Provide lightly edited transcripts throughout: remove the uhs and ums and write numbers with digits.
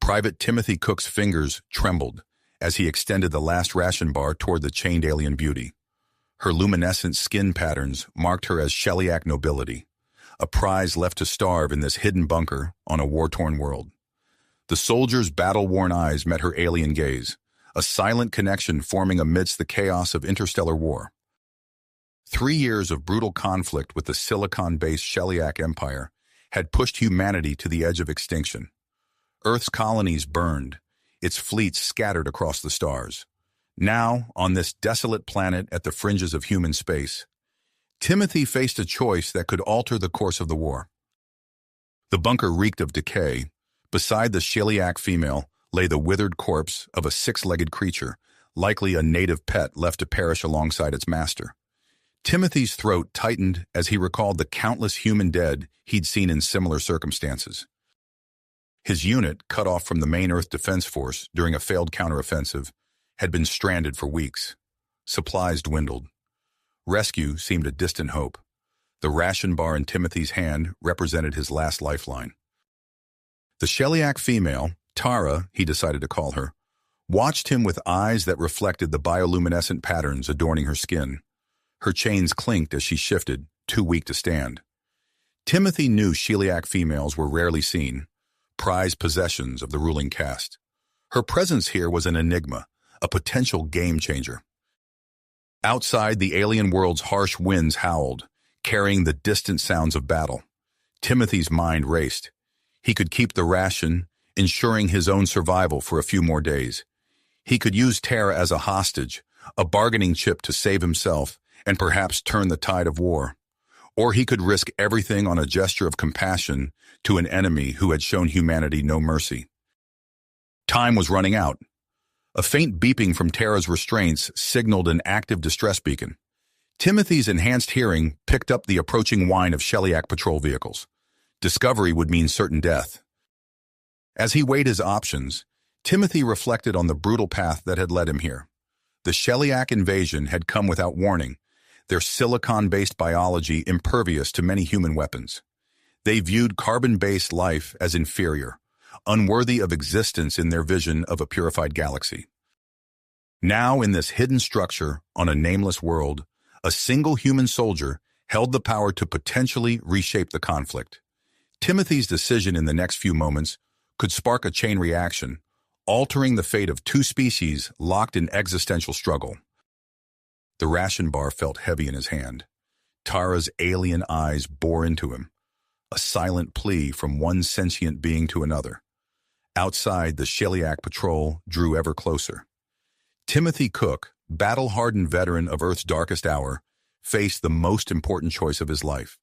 Private Timothy Cook's fingers trembled as he extended the last ration bar toward the chained alien beauty. Her luminescent skin patterns marked her as Shellyak nobility, a prize left to starve in this hidden bunker on a war-torn world. The soldier's battle-worn eyes met her alien gaze, a silent connection forming amidst the chaos of interstellar war. 3 years of brutal conflict with the silicon-based Shellyak Empire had pushed humanity to the edge of extinction. Earth's colonies burned, its fleets scattered across the stars. Now, on this desolate planet at the fringes of human space, Timothy faced a choice that could alter the course of the war. The bunker reeked of decay. Beside the Shellyak female lay the withered corpse of a 6-legged creature, likely a native pet left to perish alongside its master. Timothy's throat tightened as he recalled the countless human dead he'd seen in similar circumstances. His unit, cut off from the main Earth Defense Force during a failed counteroffensive, had been stranded for weeks. Supplies dwindled. Rescue seemed a distant hope. The ration bar in Timothy's hand represented his last lifeline. The Shellyak female, Tara, he decided to call her, watched him with eyes that reflected the bioluminescent patterns adorning her skin. Her chains clinked as she shifted, too weak to stand. Timothy knew Shellyak females were rarely seen, prized possessions of the ruling caste. Her presence here was an enigma, a potential game-changer. Outside, the alien world's harsh winds howled, carrying the distant sounds of battle. Timothy's mind raced. He could keep the ration, ensuring his own survival for a few more days. He could use Tara as a hostage, a bargaining chip to save himself and perhaps turn the tide of war. Or he could risk everything on a gesture of compassion to an enemy who had shown humanity no mercy. Time was running out. A faint beeping from Tara's restraints signaled an active distress beacon. Timothy's enhanced hearing picked up the approaching whine of Shellyak patrol vehicles. Discovery would mean certain death. As he weighed his options, Timothy reflected on the brutal path that had led him here. The Shellyak invasion had come without warning, their silicon-based biology impervious to many human weapons. They viewed carbon-based life as inferior, unworthy of existence in their vision of a purified galaxy. Now, in this hidden structure on a nameless world, a single human soldier held the power to potentially reshape the conflict. Timothy's decision in the next few moments could spark a chain reaction, altering the fate of 2 species locked in existential struggle. The ration bar felt heavy in his hand. Tara's alien eyes bore into him, a silent plea from one sentient being to another. Outside, the Shellyak patrol drew ever closer. Timothy Cook, battle-hardened veteran of Earth's darkest hour, faced the most important choice of his life.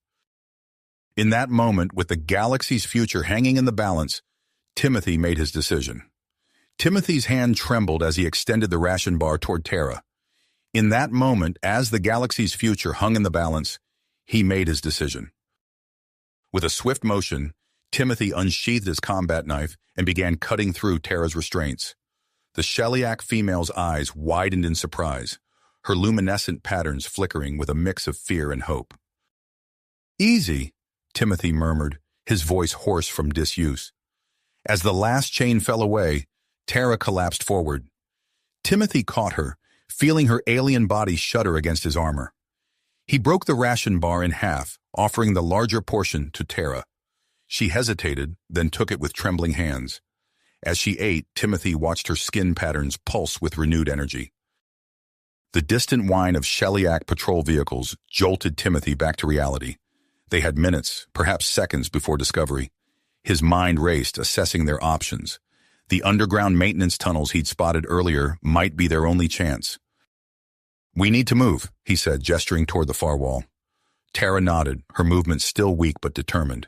In that moment, with the galaxy's future hanging in the balance, Timothy made his decision. Timothy's hand trembled as he extended the ration bar toward Tara. In that moment, as the galaxy's future hung in the balance, he made his decision. With a swift motion, Timothy unsheathed his combat knife and began cutting through Tara's restraints. The Shellyak female's eyes widened in surprise, her luminescent patterns flickering with a mix of fear and hope. "Easy," Timothy murmured, his voice hoarse from disuse. As the last chain fell away, Tara collapsed forward. Timothy caught her, feeling her alien body shudder against his armor. He broke the ration bar in half, offering the larger portion to Tara. She hesitated, then took it with trembling hands. As she ate, Timothy watched her skin patterns pulse with renewed energy. The distant whine of Shellyak patrol vehicles jolted Timothy back to reality. They had minutes, perhaps seconds before discovery. His mind raced, assessing their options. The underground maintenance tunnels he'd spotted earlier might be their only chance. "We need to move," he said, gesturing toward the far wall. Tara nodded, her movements still weak but determined.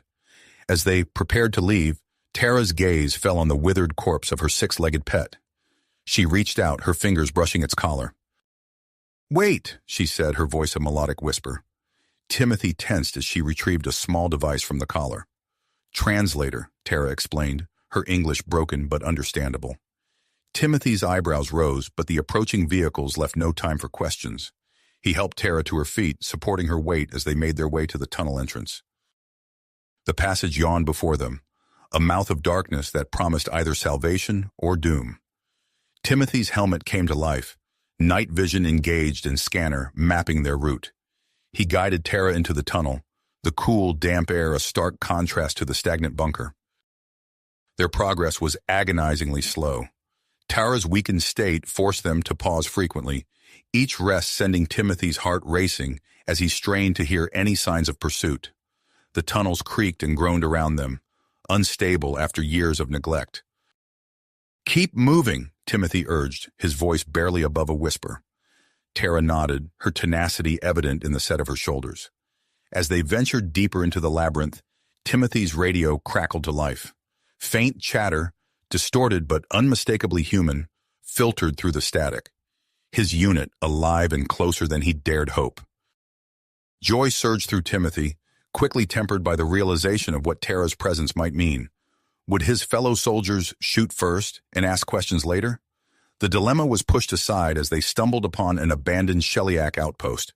As they prepared to leave, Tara's gaze fell on the withered corpse of her 6-legged pet. She reached out, her fingers brushing its collar. "Wait," she said, her voice a melodic whisper. Timothy tensed as she retrieved a small device from the collar. "Translator," Tara explained, her English broken but understandable. Timothy's eyebrows rose, but the approaching vehicles left no time for questions. He helped Tara to her feet, supporting her weight as they made their way to the tunnel entrance. The passage yawned before them, a mouth of darkness that promised either salvation or doom. Timothy's helmet came to life, night vision engaged and scanner mapping their route. He guided Tara into the tunnel, the cool, damp air a stark contrast to the stagnant bunker. Their progress was agonizingly slow. Tara's weakened state forced them to pause frequently, each rest sending Timothy's heart racing as he strained to hear any signs of pursuit. The tunnels creaked and groaned around them, unstable after years of neglect. "Keep moving," Timothy urged, his voice barely above a whisper. Tara nodded, her tenacity evident in the set of her shoulders. As they ventured deeper into the labyrinth, Timothy's radio crackled to life. Faint chatter, distorted but unmistakably human, filtered through the static. His unit alive and closer than he'd dared hope. Joy surged through Timothy, quickly tempered by the realization of what Tara's presence might mean. Would his fellow soldiers shoot first and ask questions later? The dilemma was pushed aside as they stumbled upon an abandoned Sheliak outpost.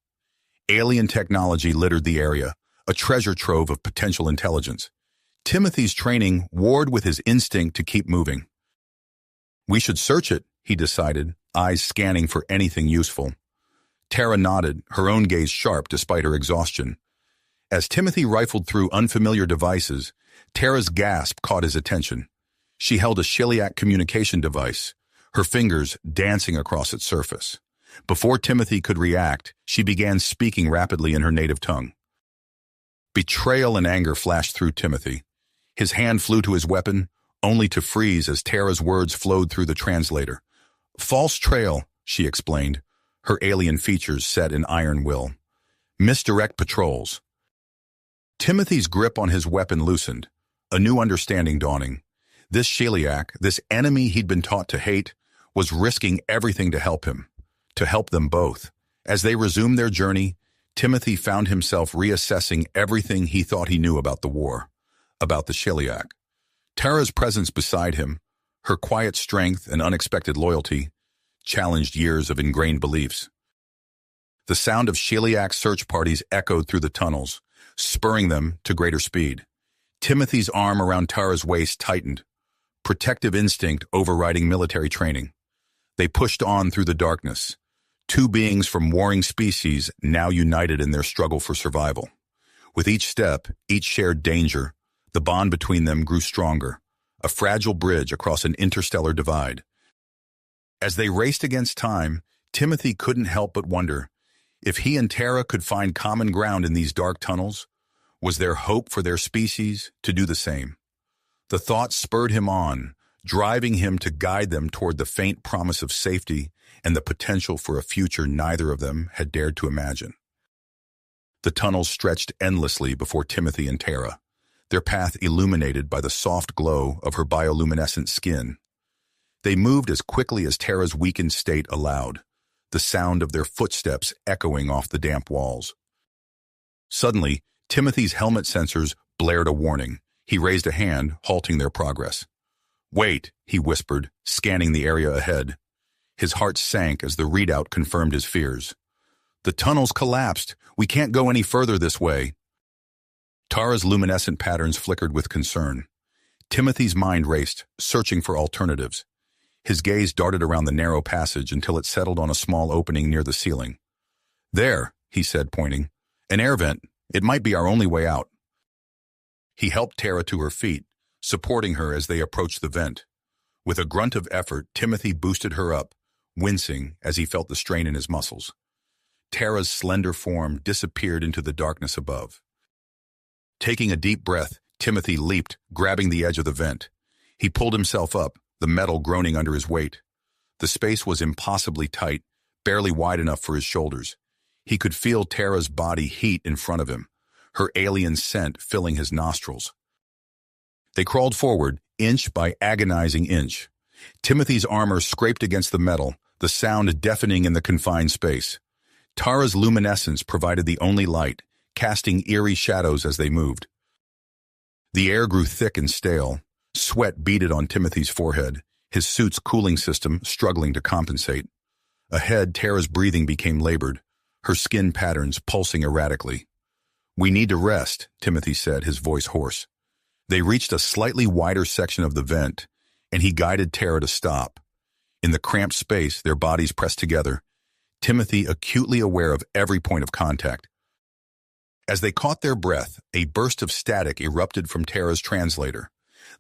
Alien technology littered the area, a treasure trove of potential intelligence. Timothy's training warred with his instinct to keep moving. "We should search it," he decided, eyes scanning for anything useful. Tara nodded, her own gaze sharp despite her exhaustion. As Timothy rifled through unfamiliar devices, Tara's gasp caught his attention. She held a Sheliak communication device, her fingers dancing across its surface. Before Timothy could react, she began speaking rapidly in her native tongue. Betrayal and anger flashed through Timothy. His hand flew to his weapon, only to freeze as Tara's words flowed through the translator. "False trail," she explained, her alien features set in iron will. "Misdirect patrols." Timothy's grip on his weapon loosened, a new understanding dawning. This Sheliak, this enemy he'd been taught to hate, was risking everything to help him, to help them both. As they resumed their journey, Timothy found himself reassessing everything he thought he knew about the war, about the Sheliak. Tara's presence beside him, her quiet strength and unexpected loyalty, challenged years of ingrained beliefs. The sound of Sheliak search parties echoed through the tunnels, spurring them to greater speed. Timothy's arm around Tara's waist tightened, protective instinct overriding military training. They pushed on through the darkness, two beings from warring species now united in their struggle for survival. With each step, each shared danger, the bond between them grew stronger, a fragile bridge across an interstellar divide. As they raced against time, Timothy couldn't help but wonder, if he and Tara could find common ground in these dark tunnels, was there hope for their species to do the same? The thought spurred him on, driving him to guide them toward the faint promise of safety and the potential for a future neither of them had dared to imagine. The tunnels stretched endlessly before Timothy and Tara, their path illuminated by the soft glow of her bioluminescent skin. They moved as quickly as Tara's weakened state allowed, the sound of their footsteps echoing off the damp walls. Suddenly, Timothy's helmet sensors blared a warning. He raised a hand, halting their progress. "Wait," he whispered, scanning the area ahead. His heart sank as the readout confirmed his fears. "The tunnels collapsed. We can't go any further this way." Tara's luminescent patterns flickered with concern. Timothy's mind raced, searching for alternatives. His gaze darted around the narrow passage until it settled on a small opening near the ceiling. "There," he said, pointing. "An air vent. It might be our only way out." He helped Tara to her feet, supporting her as they approached the vent. With a grunt of effort, Timothy boosted her up, wincing as he felt the strain in his muscles. Tara's slender form disappeared into the darkness above. Taking a deep breath, Timothy leaped, grabbing the edge of the vent. He pulled himself up, the metal groaning under his weight. The space was impossibly tight, barely wide enough for his shoulders. He could feel Tara's body heat in front of him, her alien scent filling his nostrils. They crawled forward, inch by agonizing inch. Timothy's armor scraped against the metal, the sound deafening in the confined space. Tara's luminescence provided the only light, casting eerie shadows as they moved. The air grew thick and stale. Sweat beaded on Timothy's forehead, his suit's cooling system struggling to compensate. Ahead, Tara's breathing became labored, her skin patterns pulsing erratically. "We need to rest," Timothy said, his voice hoarse. They reached a slightly wider section of the vent, and he guided Tara to stop. In the cramped space, their bodies pressed together, Timothy acutely aware of every point of contact. As they caught their breath, a burst of static erupted from Tara's translator.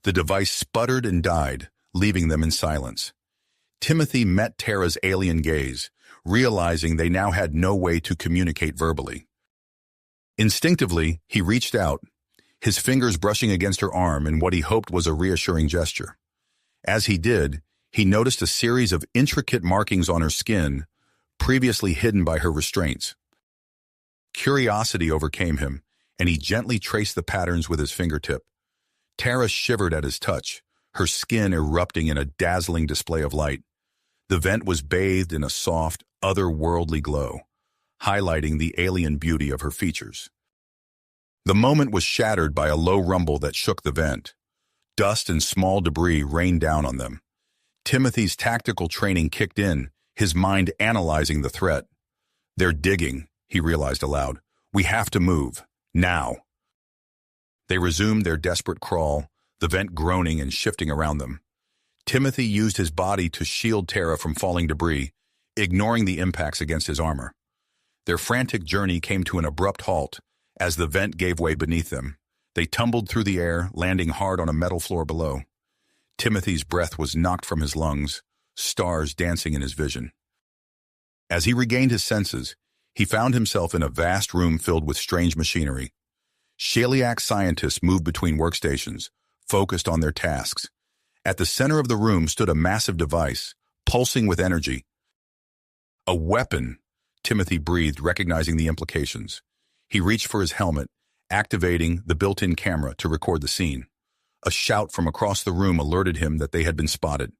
The device sputtered and died, leaving them in silence. Timothy met Tara's alien gaze, realizing they now had no way to communicate verbally. Instinctively, he reached out, his fingers brushing against her arm in what he hoped was a reassuring gesture. As he did, he noticed a series of intricate markings on her skin, previously hidden by her restraints. Curiosity overcame him, and he gently traced the patterns with his fingertip. Tara shivered at his touch, her skin erupting in a dazzling display of light. The vent was bathed in a soft, otherworldly glow, highlighting the alien beauty of her features. The moment was shattered by a low rumble that shook the vent. Dust and small debris rained down on them. Timothy's tactical training kicked in, his mind analyzing the threat. "They're digging," he realized aloud. "We have to move. Now." They resumed their desperate crawl, the vent groaning and shifting around them. Timothy used his body to shield Tara from falling debris, ignoring the impacts against his armor. Their frantic journey came to an abrupt halt as the vent gave way beneath them. They tumbled through the air, landing hard on a metal floor below. Timothy's breath was knocked from his lungs, stars dancing in his vision. As he regained his senses, he found himself in a vast room filled with strange machinery. Shaliak scientists moved between workstations, focused on their tasks. At the center of the room stood a massive device, pulsing with energy. "A weapon," Timothy breathed, recognizing the implications. He reached for his helmet, activating the built-in camera to record the scene. A shout from across the room alerted him that they had been spotted.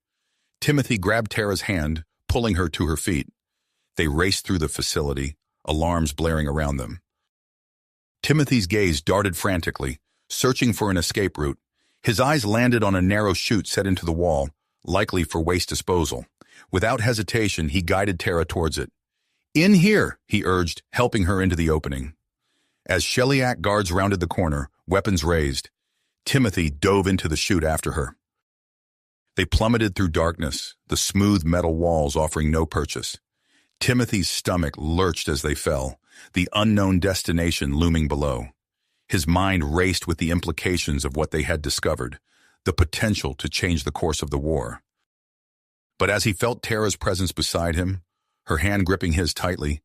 Timothy grabbed Tara's hand, pulling her to her feet. They raced through the facility, alarms blaring around them. Timothy's gaze darted frantically, searching for an escape route. His eyes landed on a narrow chute set into the wall, likely for waste disposal. Without hesitation, he guided Tara towards it. "In here," he urged, helping her into the opening. As Shaliak guards rounded the corner, weapons raised, Timothy dove into the chute after her. They plummeted through darkness, the smooth metal walls offering no purchase. Timothy's stomach lurched as they fell, the unknown destination looming below. His mind raced with the implications of what they had discovered, the potential to change the course of the war. But as he felt Tara's presence beside him, her hand gripping his tightly,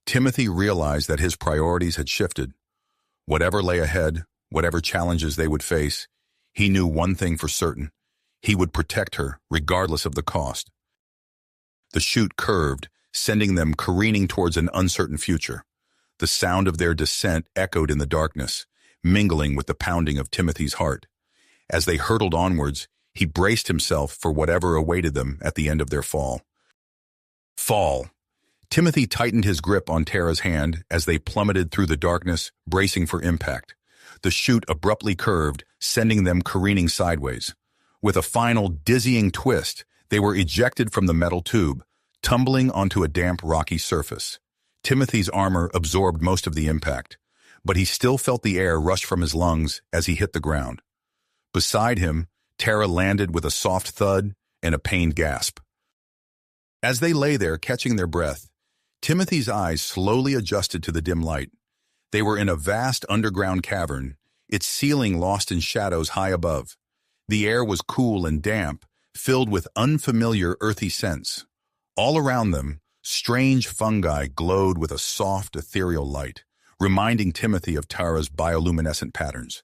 Timothy realized that his priorities had shifted. Whatever lay ahead, whatever challenges they would face, he knew one thing for certain: he would protect her, regardless of the cost. The chute curved, sending them careening towards an uncertain future. The sound of their descent echoed in the darkness, mingling with the pounding of Timothy's heart. As they hurtled onwards, he braced himself for whatever awaited them at the end of their fall. Fall. Timothy tightened his grip on Tara's hand as they plummeted through the darkness, bracing for impact. The chute abruptly curved, sending them careening sideways. With a final dizzying twist, they were ejected from the metal tube, tumbling onto a damp, rocky surface. Timothy's armor absorbed most of the impact, but he still felt the air rush from his lungs as he hit the ground. Beside him, Tara landed with a soft thud and a pained gasp. As they lay there, catching their breath, Timothy's eyes slowly adjusted to the dim light. They were in a vast underground cavern, its ceiling lost in shadows high above. The air was cool and damp, filled with unfamiliar earthy scents. All around them, strange fungi glowed with a soft, ethereal light, reminding Timothy of Tara's bioluminescent patterns.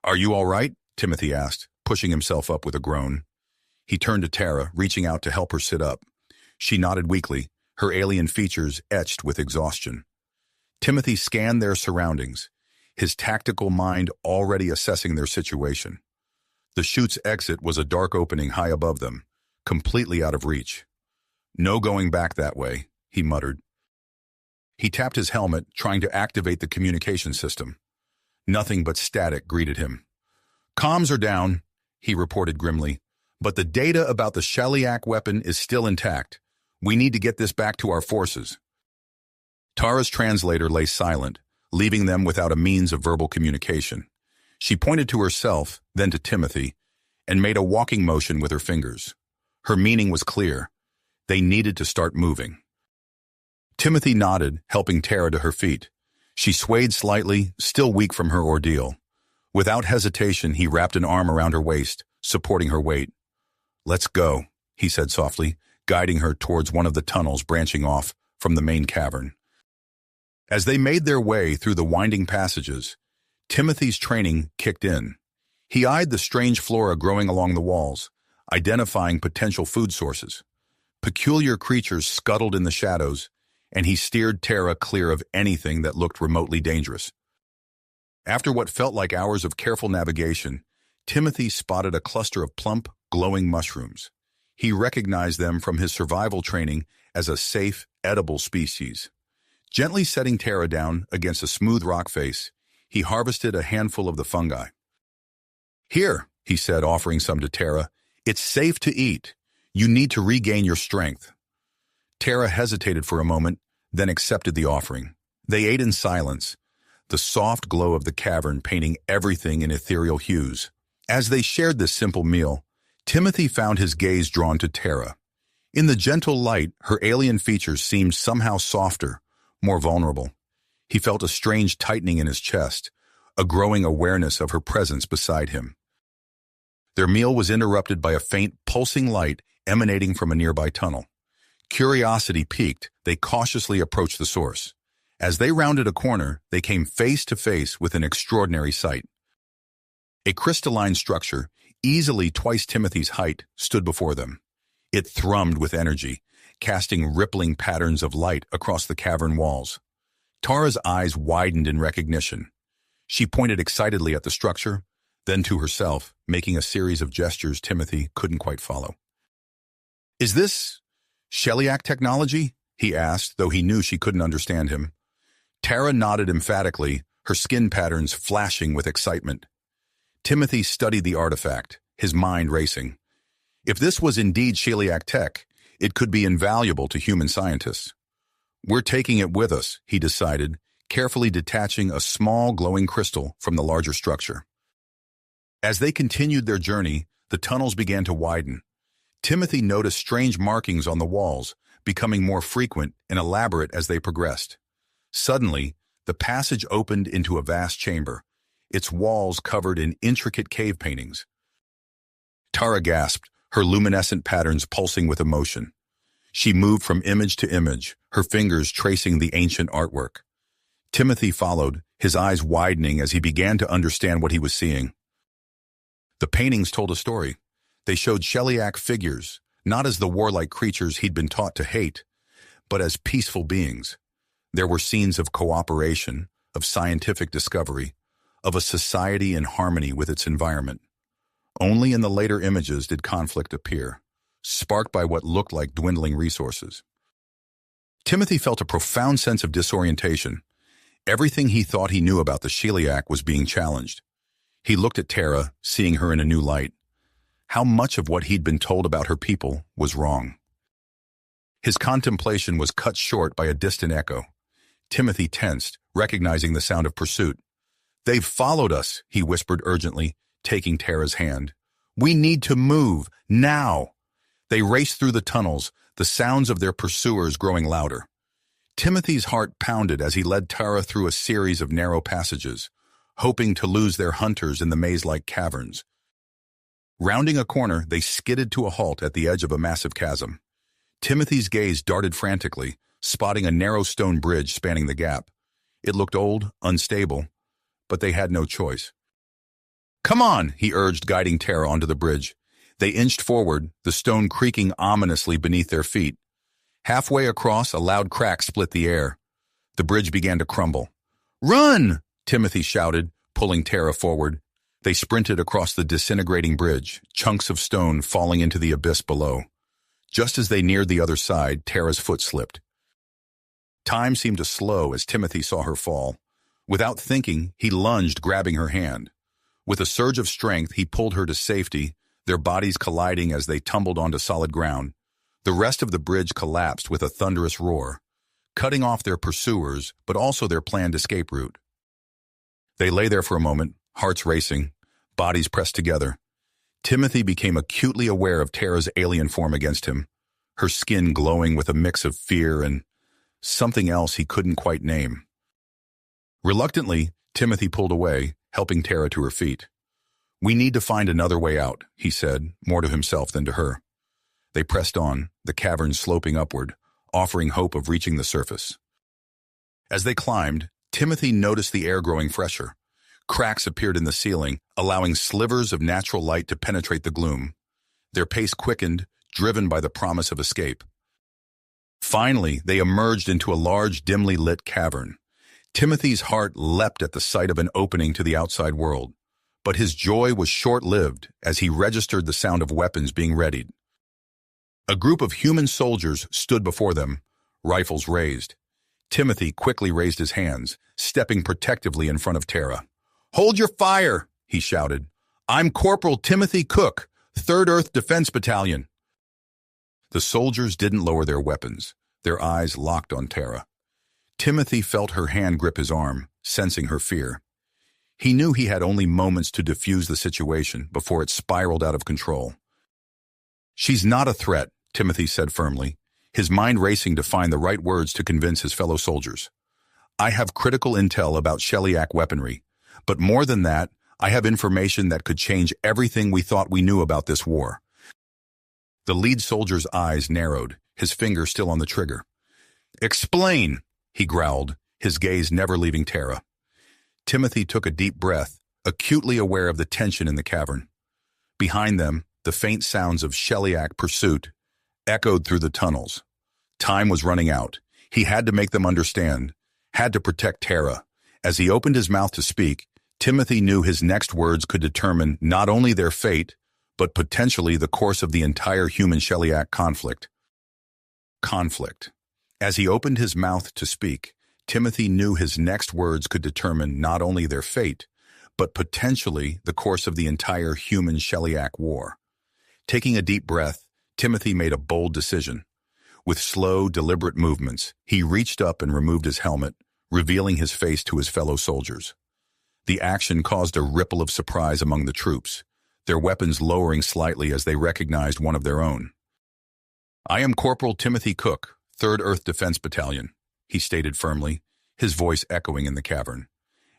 "Are you all right?" Timothy asked, pushing himself up with a groan. He turned to Tara, reaching out to help her sit up. She nodded weakly, her alien features etched with exhaustion. Timothy scanned their surroundings, his tactical mind already assessing their situation. The chute's exit was a dark opening high above them, completely out of reach. "No going back that way," he muttered. He tapped his helmet, trying to activate the communication system. Nothing but static greeted him. "Comms are down," he reported grimly, "but the data about the Shaliak weapon is still intact. We need to get this back to our forces." Tara's translator lay silent, leaving them without a means of verbal communication. She pointed to herself, then to Timothy, and made a walking motion with her fingers. Her meaning was clear. They needed to start moving. Timothy nodded, helping Tara to her feet. She swayed slightly, still weak from her ordeal. Without hesitation, he wrapped an arm around her waist, supporting her weight. "Let's go," he said softly, guiding her towards one of the tunnels branching off from the main cavern. As they made their way through the winding passages, Timothy's training kicked in. He eyed the strange flora growing along the walls, identifying potential food sources. Peculiar creatures scuttled in the shadows, and he steered Tara clear of anything that looked remotely dangerous. After what felt like hours of careful navigation, Timothy spotted a cluster of plump, glowing mushrooms. He recognized them from his survival training as a safe, edible species. Gently setting Tara down against a smooth rock face, he harvested a handful of the fungi. "Here," he said, offering some to Tara. "It's safe to eat. You need to regain your strength." Tara hesitated for a moment, then accepted the offering. They ate in silence, the soft glow of the cavern painting everything in ethereal hues. As they shared this simple meal, Timothy found his gaze drawn to Tara. In the gentle light, her alien features seemed somehow softer, more vulnerable. He felt a strange tightening in his chest, a growing awareness of her presence beside him. Their meal was interrupted by a faint, pulsing light emanating from a nearby tunnel. Curiosity piqued, they cautiously approached the source. As they rounded a corner, they came face to face with an extraordinary sight. A crystalline structure, easily twice Timothy's height, stood before them. It thrummed with energy, casting rippling patterns of light across the cavern walls. Tara's eyes widened in recognition. She pointed excitedly at the structure, then to herself, making a series of gestures Timothy couldn't quite follow. "Is this Shellyak technology?" he asked, though he knew she couldn't understand him. Tara nodded emphatically, her skin patterns flashing with excitement. Timothy studied the artifact, his mind racing. If this was indeed Shellyak tech, it could be invaluable to human scientists. "We're taking it with us," he decided, carefully detaching a small glowing crystal from the larger structure. As they continued their journey, the tunnels began to widen. Timothy noticed strange markings on the walls, becoming more frequent and elaborate as they progressed. Suddenly, the passage opened into a vast chamber, its walls covered in intricate cave paintings. Tara gasped, her luminescent patterns pulsing with emotion. She moved from image to image, her fingers tracing the ancient artwork. Timothy followed, his eyes widening as he began to understand what he was seeing. The paintings told a story. They showed Shellyak figures, not as the warlike creatures he'd been taught to hate, but as peaceful beings. There were scenes of cooperation, of scientific discovery, of a society in harmony with its environment. Only in the later images did conflict appear, sparked by what looked like dwindling resources. Timothy felt a profound sense of disorientation. Everything he thought he knew about the Shellyak was being challenged. He looked at Tara, seeing her in a new light. How much of what he'd been told about her people was wrong? His contemplation was cut short by a distant echo. Timothy tensed, recognizing the sound of pursuit. "They've followed us," he whispered urgently, taking Tara's hand. "We need to move, now." They raced through the tunnels, the sounds of their pursuers growing louder. Timothy's heart pounded as he led Tara through a series of narrow passages, hoping to lose their hunters in the maze-like caverns. Rounding a corner, they skidded to a halt at the edge of a massive chasm. Timothy's gaze darted frantically, spotting a narrow stone bridge spanning the gap. It looked old, unstable, but they had no choice. "Come on," he urged, guiding Tara onto the bridge. They inched forward, the stone creaking ominously beneath their feet. Halfway across, a loud crack split the air. The bridge began to crumble. "Run!" Timothy shouted, pulling Tara forward. They sprinted across the disintegrating bridge, chunks of stone falling into the abyss below. Just as they neared the other side, Tara's foot slipped. Time seemed to slow as Timothy saw her fall. Without thinking, he lunged, grabbing her hand. With a surge of strength, he pulled her to safety, their bodies colliding as they tumbled onto solid ground. The rest of the bridge collapsed with a thunderous roar, cutting off their pursuers, but also their planned escape route. They lay there for a moment, hearts racing, bodies pressed together. Timothy became acutely aware of Tara's alien form against him, her skin glowing with a mix of fear and something else he couldn't quite name. Reluctantly, Timothy pulled away, helping Tara to her feet. "We need to find another way out," he said, more to himself than to her. They pressed on, the cavern sloping upward, offering hope of reaching the surface. As they climbed, Timothy noticed the air growing fresher. Cracks appeared in the ceiling, allowing slivers of natural light to penetrate the gloom. Their pace quickened, driven by the promise of escape. Finally, they emerged into a large, dimly lit cavern. Timothy's heart leapt at the sight of an opening to the outside world, but his joy was short-lived as he registered the sound of weapons being readied. A group of human soldiers stood before them, rifles raised. Timothy quickly raised his hands, stepping protectively in front of Tara. "Hold your fire!" he shouted. "I'm Corporal Timothy Cook, 3rd Earth Defense Battalion." The soldiers didn't lower their weapons, their eyes locked on Tara. Timothy felt her hand grip his arm, sensing her fear. He knew he had only moments to defuse the situation before it spiraled out of control. "She's not a threat," Timothy said firmly, his mind racing to find the right words to convince his fellow soldiers. "I have critical intel about Sheliak weaponry, but more than that, I have information that could change everything we thought we knew about this war." The lead soldier's eyes narrowed, his finger still on the trigger. "Explain," he growled, his gaze never leaving Tara. Timothy took a deep breath, acutely aware of the tension in the cavern. Behind them, the faint sounds of Sheliak pursuit echoed through the tunnels. Time was running out. He had to make them understand, had to protect Tara. As he opened his mouth to speak, Timothy knew his next words could determine not only their fate, but potentially the course of the entire human-Sheliak conflict. As he opened his mouth to speak, Timothy knew his next words could determine not only their fate, but potentially the course of the entire human-Sheliak war. Taking a deep breath, Timothy made a bold decision. With slow, deliberate movements, he reached up and removed his helmet, revealing his face to his fellow soldiers. The action caused a ripple of surprise among the troops, their weapons lowering slightly as they recognized one of their own. "I am Corporal Timothy Cook, 3rd Earth Defense Battalion," he stated firmly, his voice echoing in the cavern.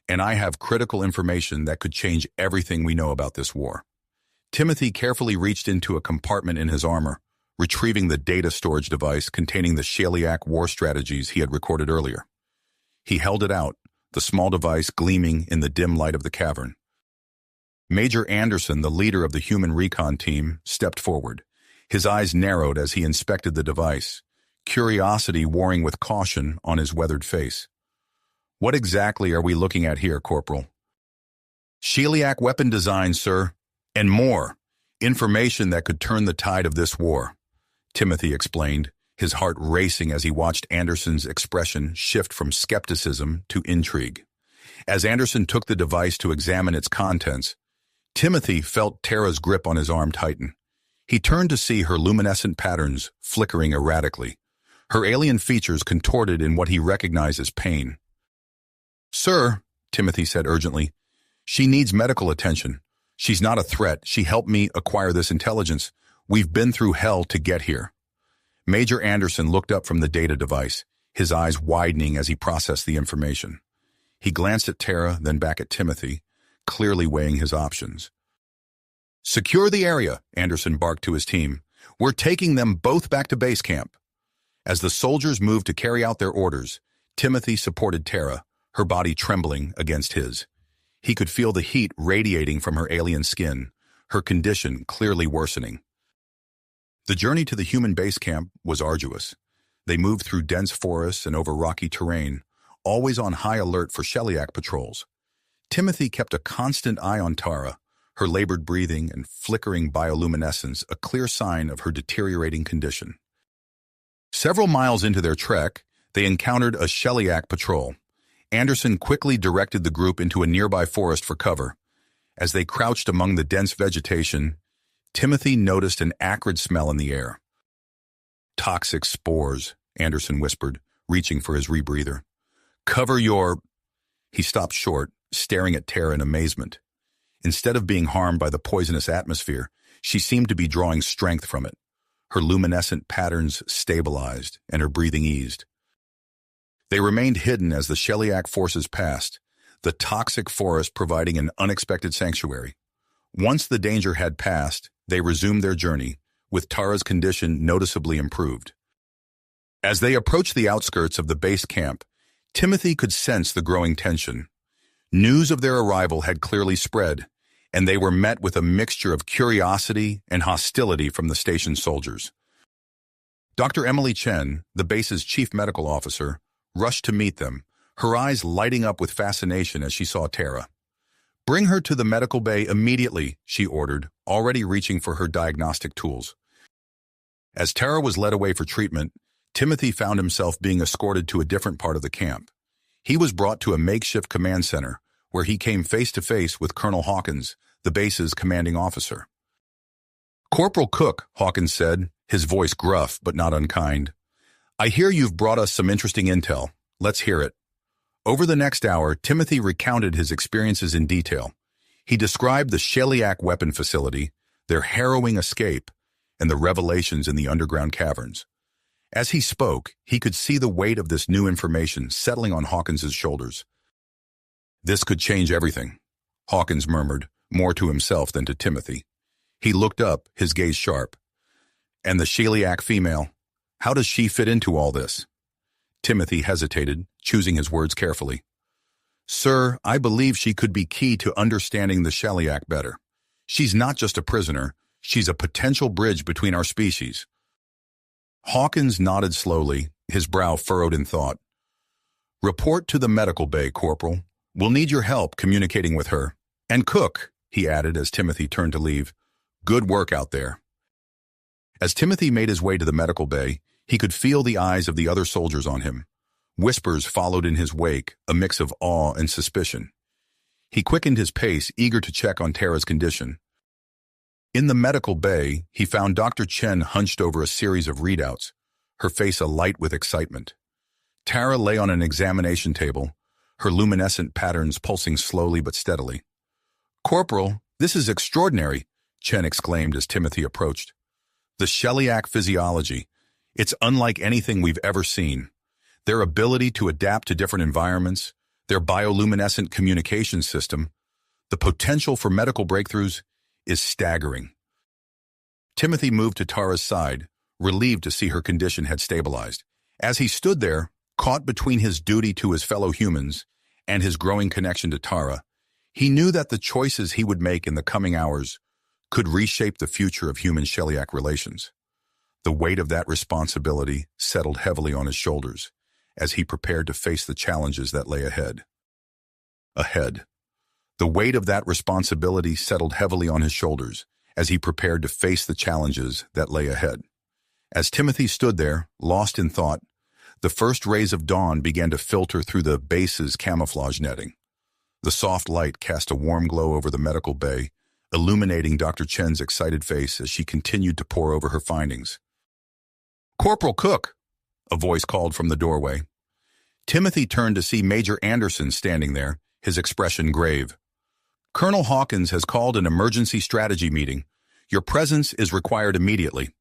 "And I have critical information that could change everything we know about this war." Timothy carefully reached into a compartment in his armor, retrieving the data storage device containing the Sheliak war strategies he had recorded earlier. He held it out, the small device gleaming in the dim light of the cavern. Major Anderson, the leader of the human recon team, stepped forward. His eyes narrowed as he inspected the device, curiosity warring with caution on his weathered face. "What exactly are we looking at here, Corporal?" "Sheliak weapon design, sir. And more. Information that could turn the tide of this war," Timothy explained, his heart racing as he watched Anderson's expression shift from skepticism to intrigue. As Anderson took the device to examine its contents, Timothy felt Tara's grip on his arm tighten. He turned to see her luminescent patterns flickering erratically, her alien features contorted in what he recognized as pain. "Sir," Timothy said urgently, "she needs medical attention. She's not a threat. She helped me acquire this intelligence. We've been through hell to get here." Major Anderson looked up from the data device, his eyes widening as he processed the information. He glanced at Tara, then back at Timothy, clearly weighing his options. "Secure the area," Anderson barked to his team. "We're taking them both back to base camp." As the soldiers moved to carry out their orders, Timothy supported Tara, her body trembling against his. He could feel the heat radiating from her alien skin, her condition clearly worsening. The journey to the human base camp was arduous. They moved through dense forests and over rocky terrain, always on high alert for Sheliak patrols. Timothy kept a constant eye on Tara, her labored breathing and flickering bioluminescence a clear sign of her deteriorating condition. Several miles into their trek, they encountered a Sheliak patrol. Anderson quickly directed the group into a nearby forest for cover. As they crouched among the dense vegetation, Timothy noticed an acrid smell in the air. "Toxic spores," Anderson whispered, reaching for his rebreather. "Cover your—" He stopped short, staring at Tara in amazement. Instead of being harmed by the poisonous atmosphere, she seemed to be drawing strength from it. Her luminescent patterns stabilized, and her breathing eased. They remained hidden as the Sheliak forces passed, the toxic forest providing an unexpected sanctuary. Once the danger had passed, they resumed their journey, with Tara's condition noticeably improved. As they approached the outskirts of the base camp, Timothy could sense the growing tension. News of their arrival had clearly spread, and they were met with a mixture of curiosity and hostility from the station soldiers. Dr. Emily Chen, the base's chief medical officer, rushed to meet them, her eyes lighting up with fascination as she saw Tara. "Bring her to the medical bay immediately," she ordered, already reaching for her diagnostic tools. As Tara was led away for treatment, Timothy found himself being escorted to a different part of the camp. He was brought to a makeshift command center, where he came face-to-face with Colonel Hawkins, the base's commanding officer. "Corporal Cook," Hawkins said, his voice gruff but not unkind. "I hear you've brought us some interesting intel. Let's hear it." Over the next hour, Timothy recounted his experiences in detail. He described the Sheliak weapon facility, their harrowing escape, and the revelations in the underground caverns. As he spoke, he could see the weight of this new information settling on Hawkins's shoulders. "This could change everything," Hawkins murmured, more to himself than to Timothy. He looked up, his gaze sharp. "And the Sheliak female, how does she fit into all this?" Timothy hesitated, choosing his words carefully. "Sir, I believe she could be key to understanding the Sheliak better. She's not just a prisoner, she's a potential bridge between our species." Hawkins nodded slowly, his brow furrowed in thought. "Report to the medical bay, Corporal. We'll need your help communicating with her. And Cook," he added as Timothy turned to leave. "Good work out there." As Timothy made his way to the medical bay, he could feel the eyes of the other soldiers on him. Whispers followed in his wake, a mix of awe and suspicion. He quickened his pace, eager to check on Tara's condition. In the medical bay, he found Dr. Chen hunched over a series of readouts, her face alight with excitement. Tara lay on an examination table, her luminescent patterns pulsing slowly but steadily. "Corporal, this is extraordinary," Chen exclaimed as Timothy approached. "The Sheliak physiology. It's unlike anything we've ever seen. Their ability to adapt to different environments, their bioluminescent communication system, the potential for medical breakthroughs is staggering." Timothy moved to Tara's side, relieved to see her condition had stabilized. As he stood there, caught between his duty to his fellow humans and his growing connection to Tara, he knew that the choices he would make in the coming hours could reshape the future of human-Sheliak relations. The weight of that responsibility settled heavily on his shoulders as he prepared to face the challenges that lay ahead. The weight of that responsibility settled heavily on his shoulders as he prepared to face the challenges that lay ahead. As Timothy stood there, lost in thought, the first rays of dawn began to filter through the base's camouflage netting. The soft light cast a warm glow over the medical bay, illuminating Dr. Chen's excited face as she continued to pore over her findings. "Corporal Cook," a voice called from the doorway. Timothy turned to see Major Anderson standing there, his expression grave. "Colonel Hawkins has called an emergency strategy meeting. Your presence is required immediately."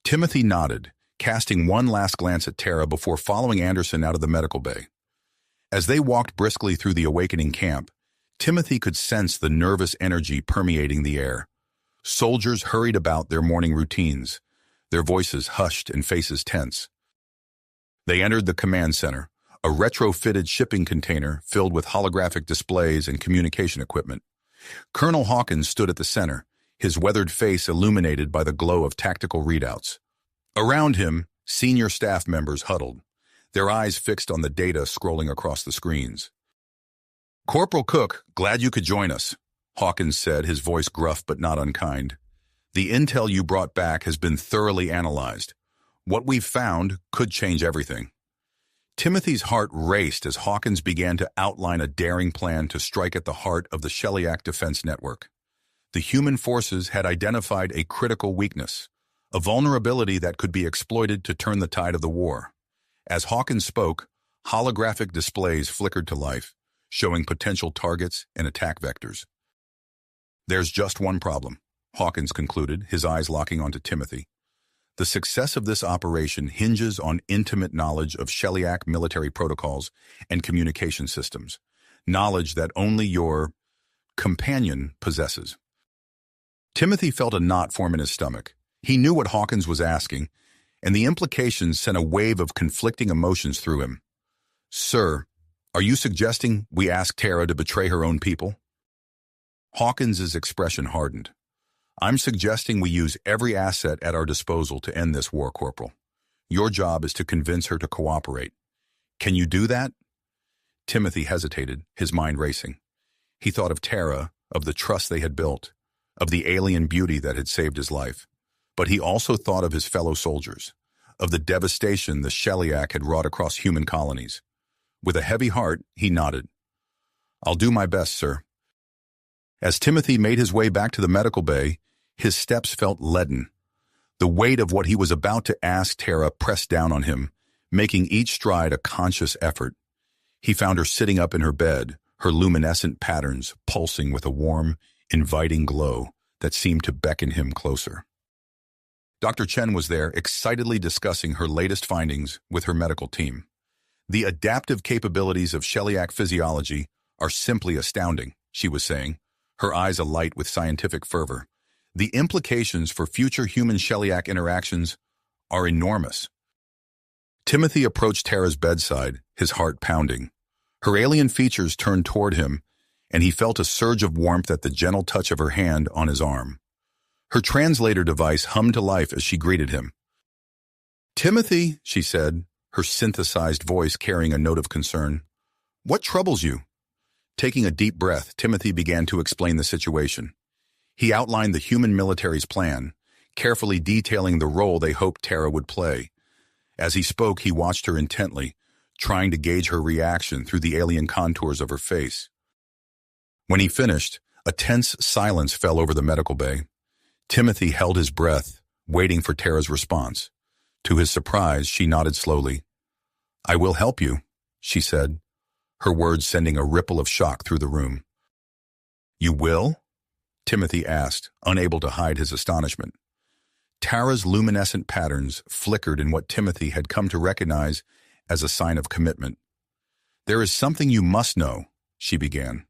Timothy nodded, casting one last glance at Tara before following Anderson out of the medical bay. As they walked briskly through the awakening camp, Timothy could sense the nervous energy permeating the air. Soldiers hurried about their morning routines, their voices hushed and faces tense. They entered the command center, a retrofitted shipping container filled with holographic displays and communication equipment. Colonel Hawkins stood at the center, his weathered face illuminated by the glow of tactical readouts. Around him, senior staff members huddled, their eyes fixed on the data scrolling across the screens. "Corporal Cook, glad you could join us," Hawkins said, his voice gruff but not unkind. "The intel you brought back has been thoroughly analyzed. What we've found could change everything." Timothy's heart raced as Hawkins began to outline a daring plan to strike at the heart of the Sheliak defense network. The human forces had identified a critical weakness, a vulnerability that could be exploited to turn the tide of the war. As Hawkins spoke, holographic displays flickered to life, showing potential targets and attack vectors. There's just one problem, Hawkins concluded, his eyes locking onto Timothy. The success of this operation hinges on intimate knowledge of Sheliak military protocols and communication systems, knowledge that only your companion possesses. Timothy felt a knot form in his stomach. He knew what Hawkins was asking, and the implications sent a wave of conflicting emotions through him. Sir, are you suggesting we ask Tara to betray her own people? Hawkins's expression hardened. I'm suggesting we use every asset at our disposal to end this war, Corporal. Your job is to convince her to cooperate. Can you do that? Timothy hesitated, his mind racing. He thought of Tara, of the trust they had built, of the alien beauty that had saved his life. But he also thought of his fellow soldiers, of the devastation the Sheliak had wrought across human colonies. With a heavy heart, he nodded. I'll do my best, sir. As Timothy made his way back to the medical bay, his steps felt leaden. The weight of what he was about to ask Tara pressed down on him, making each stride a conscious effort. He found her sitting up in her bed, her luminescent patterns pulsing with a warm, inviting glow that seemed to beckon him closer. Dr. Chen was there, excitedly discussing her latest findings with her medical team. The adaptive capabilities of Sheliak physiology are simply astounding, she was saying, her eyes alight with scientific fervor. The implications for future human-Sheliak interactions are enormous. Timothy approached Tara's bedside, his heart pounding. Her alien features turned toward him, and he felt a surge of warmth at the gentle touch of her hand on his arm. Her translator device hummed to life as she greeted him. Timothy, she said, her synthesized voice carrying a note of concern. What troubles you? Taking a deep breath, Timothy began to explain the situation. He outlined the human military's plan, carefully detailing the role they hoped Tara would play. As he spoke, he watched her intently, trying to gauge her reaction through the alien contours of her face. When he finished, a tense silence fell over the medical bay. Timothy held his breath, waiting for Tara's response. To his surprise, she nodded slowly. I will help you, she said, her words sending a ripple of shock through the room. You will? Timothy asked, unable to hide his astonishment. Tara's luminescent patterns flickered in what Timothy had come to recognize as a sign of commitment. There is something you must know, she began.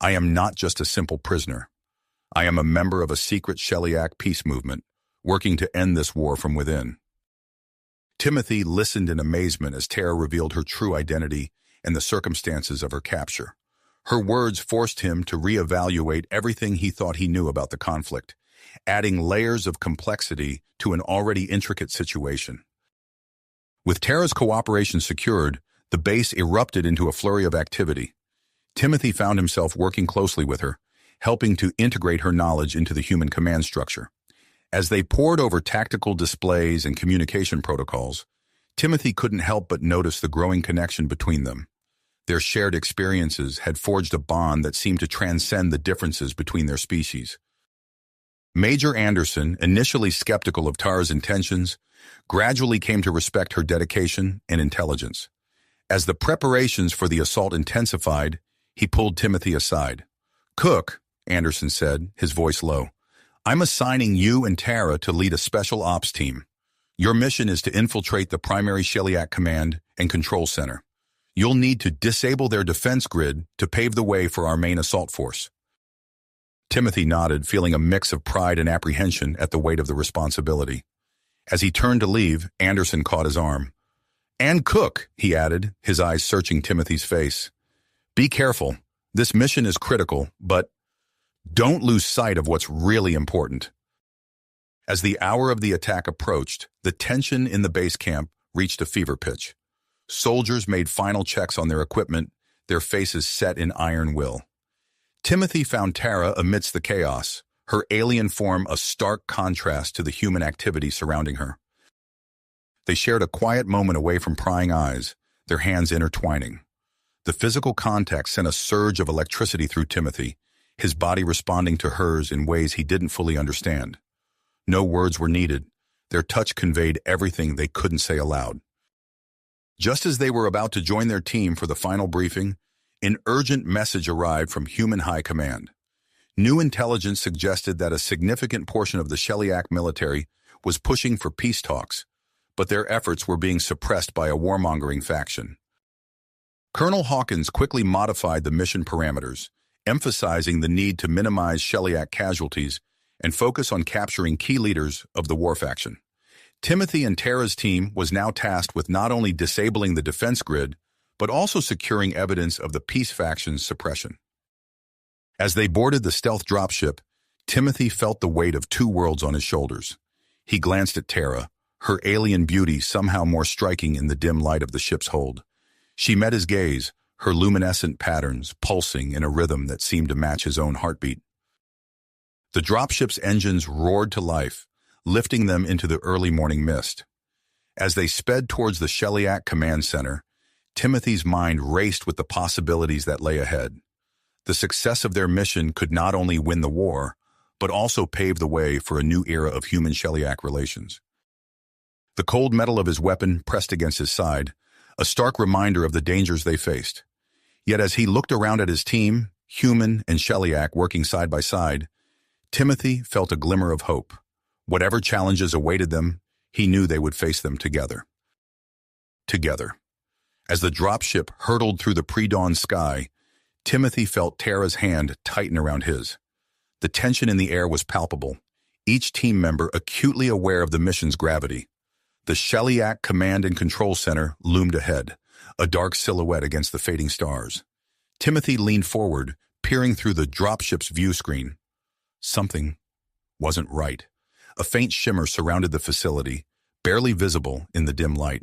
I am not just a simple prisoner. I am a member of a secret Sheliak peace movement, working to end this war from within. Timothy listened in amazement as Tara revealed her true identity and the circumstances of her capture. Her words forced him to reevaluate everything he thought he knew about the conflict, adding layers of complexity to an already intricate situation. With Tara's cooperation secured, the base erupted into a flurry of activity. Timothy found himself working closely with her, helping to integrate her knowledge into the human command structure. As they pored over tactical displays and communication protocols, Timothy couldn't help but notice the growing connection between them. Their shared experiences had forged a bond that seemed to transcend the differences between their species. Major Anderson, initially skeptical of Tara's intentions, gradually came to respect her dedication and intelligence. As the preparations for the assault intensified, he pulled Timothy aside. Cook, Anderson said, his voice low, I'm assigning you and Tara to lead a special ops team. Your mission is to infiltrate the primary Sheliak command and control center. You'll need to disable their defense grid to pave the way for our main assault force. Timothy nodded, feeling a mix of pride and apprehension at the weight of the responsibility. As he turned to leave, Anderson caught his arm. And Cook, he added, his eyes searching Timothy's face. Be careful. This mission is critical, but don't lose sight of what's really important. As the hour of the attack approached, the tension in the base camp reached a fever pitch. Soldiers made final checks on their equipment, their faces set in iron will. Timothy found Tara amidst the chaos, her alien form a stark contrast to the human activity surrounding her. They shared a quiet moment away from prying eyes, their hands intertwining. The physical contact sent a surge of electricity through Timothy, his body responding to hers in ways he didn't fully understand. No words were needed. Their touch conveyed everything they couldn't say aloud. Just as they were about to join their team for the final briefing, an urgent message arrived from Human High Command. New intelligence suggested that a significant portion of the Sheliak military was pushing for peace talks, but their efforts were being suppressed by a warmongering faction. Colonel Hawkins quickly modified the mission parameters, emphasizing the need to minimize Sheliak casualties and focus on capturing key leaders of the war faction. Timothy and Tara's team was now tasked with not only disabling the defense grid, but also securing evidence of the peace faction's suppression. As they boarded the stealth dropship, Timothy felt the weight of two worlds on his shoulders. He glanced at Tara, her alien beauty somehow more striking in the dim light of the ship's hold. She met his gaze, her luminescent patterns pulsing in a rhythm that seemed to match his own heartbeat. The dropship's engines roared to life, lifting them into the early morning mist. As they sped towards the Sheliak Command Center, Timothy's mind raced with the possibilities that lay ahead. The success of their mission could not only win the war, but also pave the way for a new era of human-Sheliak relations. The cold metal of his weapon pressed against his side, a stark reminder of the dangers they faced. Yet as he looked around at his team, human and Sheliak working side by side, Timothy felt a glimmer of hope. Whatever challenges awaited them, he knew they would face them together. Together. As the dropship hurtled through the pre-dawn sky, Timothy felt Tara's hand tighten around his. The tension in the air was palpable, each team member acutely aware of the mission's gravity. The Sheliak Command and Control Center loomed ahead, a dark silhouette against the fading stars. Timothy leaned forward, peering through the dropship's view screen. Something wasn't right. A faint shimmer surrounded the facility, barely visible in the dim light.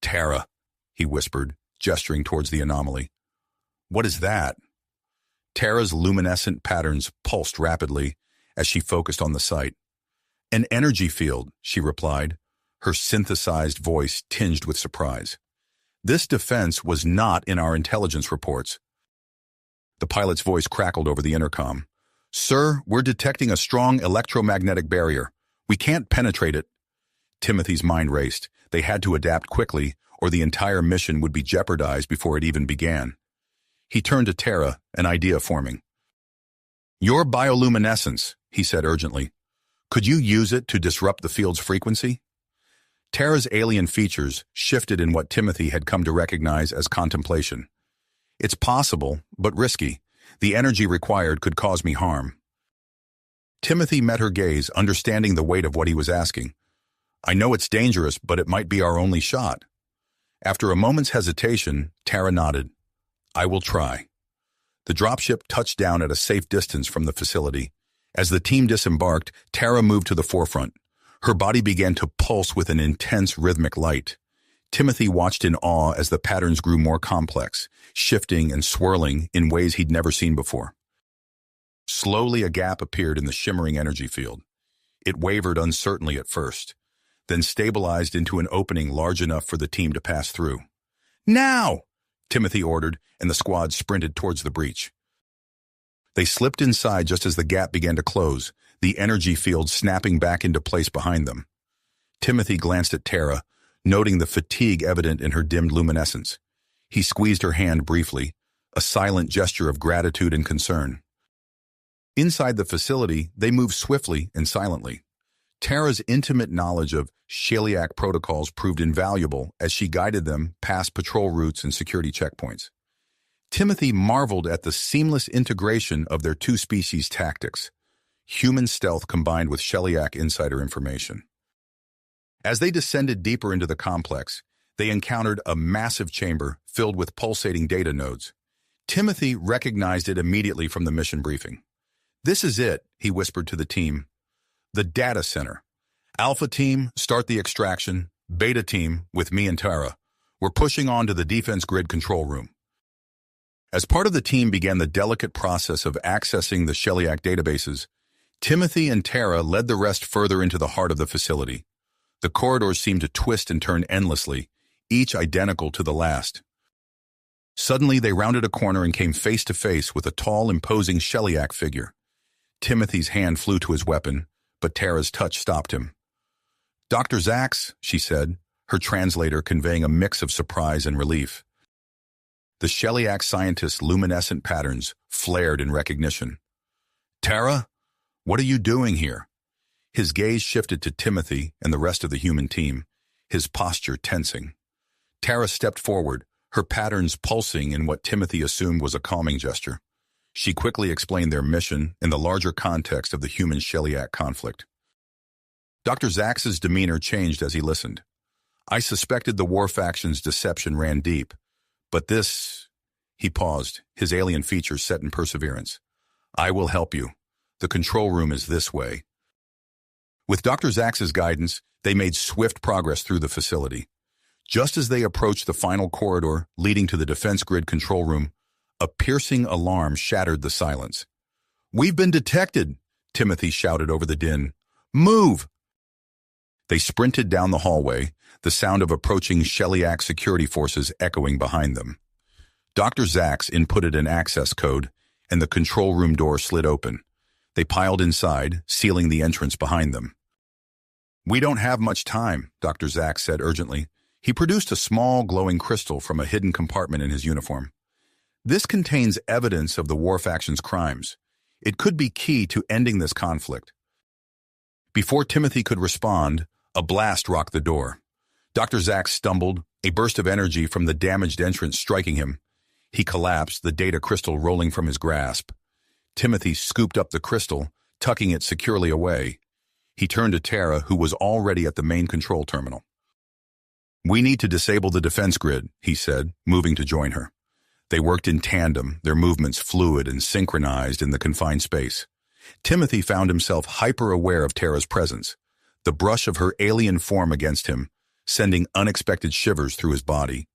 "Tara," he whispered, gesturing towards the anomaly. "What is that?" Tara's luminescent patterns pulsed rapidly as she focused on the sight. "An energy field," she replied, her synthesized voice tinged with surprise. "This defense was not in our intelligence reports." The pilot's voice crackled over the intercom. "Sir, we're detecting a strong electromagnetic barrier. We can't penetrate it." Timothy's mind raced. They had to adapt quickly, or the entire mission would be jeopardized before it even began. He turned to Tara, an idea forming. "Your bioluminescence," he said urgently. "Could you use it to disrupt the field's frequency?" Tara's alien features shifted in what Timothy had come to recognize as contemplation. "It's possible, but risky. The energy required could cause me harm." Timothy met her gaze, understanding the weight of what he was asking. "I know it's dangerous, but it might be our only shot." After a moment's hesitation, Tara nodded. "I will try." The dropship touched down at a safe distance from the facility. As the team disembarked, Tara moved to the forefront. Her body began to pulse with an intense rhythmic light. Timothy watched in awe as the patterns grew more complex, shifting and swirling in ways he'd never seen before. Slowly, a gap appeared in the shimmering energy field. It wavered uncertainly at first, then stabilized into an opening large enough for the team to pass through. "Now!" Timothy ordered, and the squad sprinted towards the breach. They slipped inside just as the gap began to close, the energy field snapping back into place behind them. Timothy glanced at Tara, noting the fatigue evident in her dimmed luminescence. He squeezed her hand briefly, a silent gesture of gratitude and concern. Inside the facility, they moved swiftly and silently. Tara's intimate knowledge of Sheliak protocols proved invaluable as she guided them past patrol routes and security checkpoints. Timothy marveled at the seamless integration of their two species tactics, human stealth combined with Sheliak insider information. As they descended deeper into the complex, they encountered a massive chamber filled with pulsating data nodes. Timothy recognized it immediately from the mission briefing. "This is it," he whispered to the team. "The data center. Alpha team, start the extraction. Beta team, with me and Tara. We're pushing on to the defense grid control room." As part of the team began the delicate process of accessing the Sheliak databases, Timothy and Tara led the rest further into the heart of the facility. The corridors seemed to twist and turn endlessly, each identical to the last. Suddenly, they rounded a corner and came face to face with a tall, imposing Sheliak figure. Timothy's hand flew to his weapon, but Tara's touch stopped him. "Dr. Zax," she said, her translator conveying a mix of surprise and relief. The Sheliak scientist's luminescent patterns flared in recognition. Tara, what are you doing here? His gaze shifted to Timothy and the rest of the human team, his posture tensing. Tara stepped forward, her patterns pulsing in what Timothy assumed was a calming gesture. She quickly explained their mission in the larger context of the human-Shellyak conflict. Dr. Zax's demeanor changed as he listened. I suspected the war faction's deception ran deep, but this... He paused, his alien features set in perseverance. I will help you. The control room is this way. With Dr. Zax's guidance, they made swift progress through the facility. Just as they approached the final corridor leading to the defense grid control room, a piercing alarm shattered the silence. We've been detected, Timothy shouted over the din. Move! They sprinted down the hallway, the sound of approaching Shellyak security forces echoing behind them. Dr. Zax inputted an access code, and the control room door slid open. They piled inside, sealing the entrance behind them. We don't have much time, Dr. Zax said urgently. He produced a small, glowing crystal from a hidden compartment in his uniform. This contains evidence of the war faction's crimes. It could be key to ending this conflict. Before Timothy could respond, a blast rocked the door. Dr. Zax stumbled, a burst of energy from the damaged entrance striking him. He collapsed, the data crystal rolling from his grasp. Timothy scooped up the crystal, tucking it securely away. He turned to Tara, who was already at the main control terminal. We need to disable the defense grid, he said, moving to join her. They worked in tandem, their movements fluid and synchronized in the confined space. Timothy found himself hyper-aware of Tara's presence, the brush of her alien form against him, sending unexpected shivers through his body.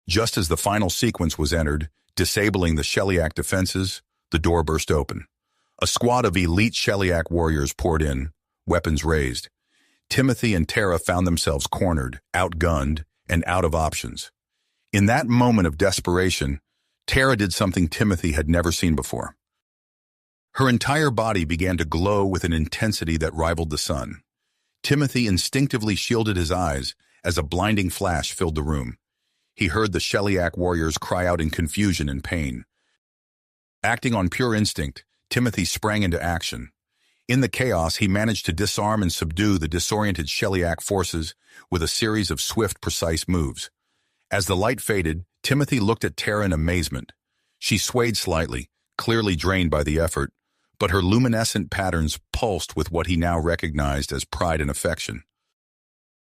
Just as the final sequence was entered, disabling the Shellyak defenses, the door burst open. A squad of elite Shellyak warriors poured in, weapons raised. Timothy and Tara found themselves cornered, outgunned, and out of options. In that moment of desperation, Tara did something Timothy had never seen before. Her entire body began to glow with an intensity that rivaled the sun. Timothy instinctively shielded his eyes as a blinding flash filled the room. He heard the Shellyak warriors cry out in confusion and pain. Acting on pure instinct, Timothy sprang into action. In the chaos, he managed to disarm and subdue the disoriented Shellyak forces with a series of swift, precise moves. As the light faded, Timothy looked at Tara in amazement. She swayed slightly, clearly drained by the effort, but her luminescent patterns pulsed with what he now recognized as pride and affection.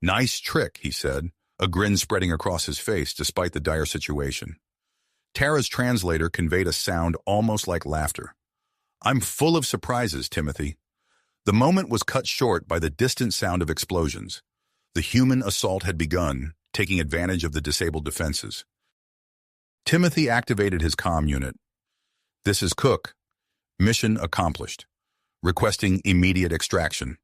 Nice trick, he said, a grin spreading across his face despite the dire situation. Tara's translator conveyed a sound almost like laughter. I'm full of surprises, Timothy. The moment was cut short by the distant sound of explosions. The human assault had begun, taking advantage of the disabled defenses. Timothy activated his comm unit. This is Cook. Mission accomplished. Requesting immediate extraction.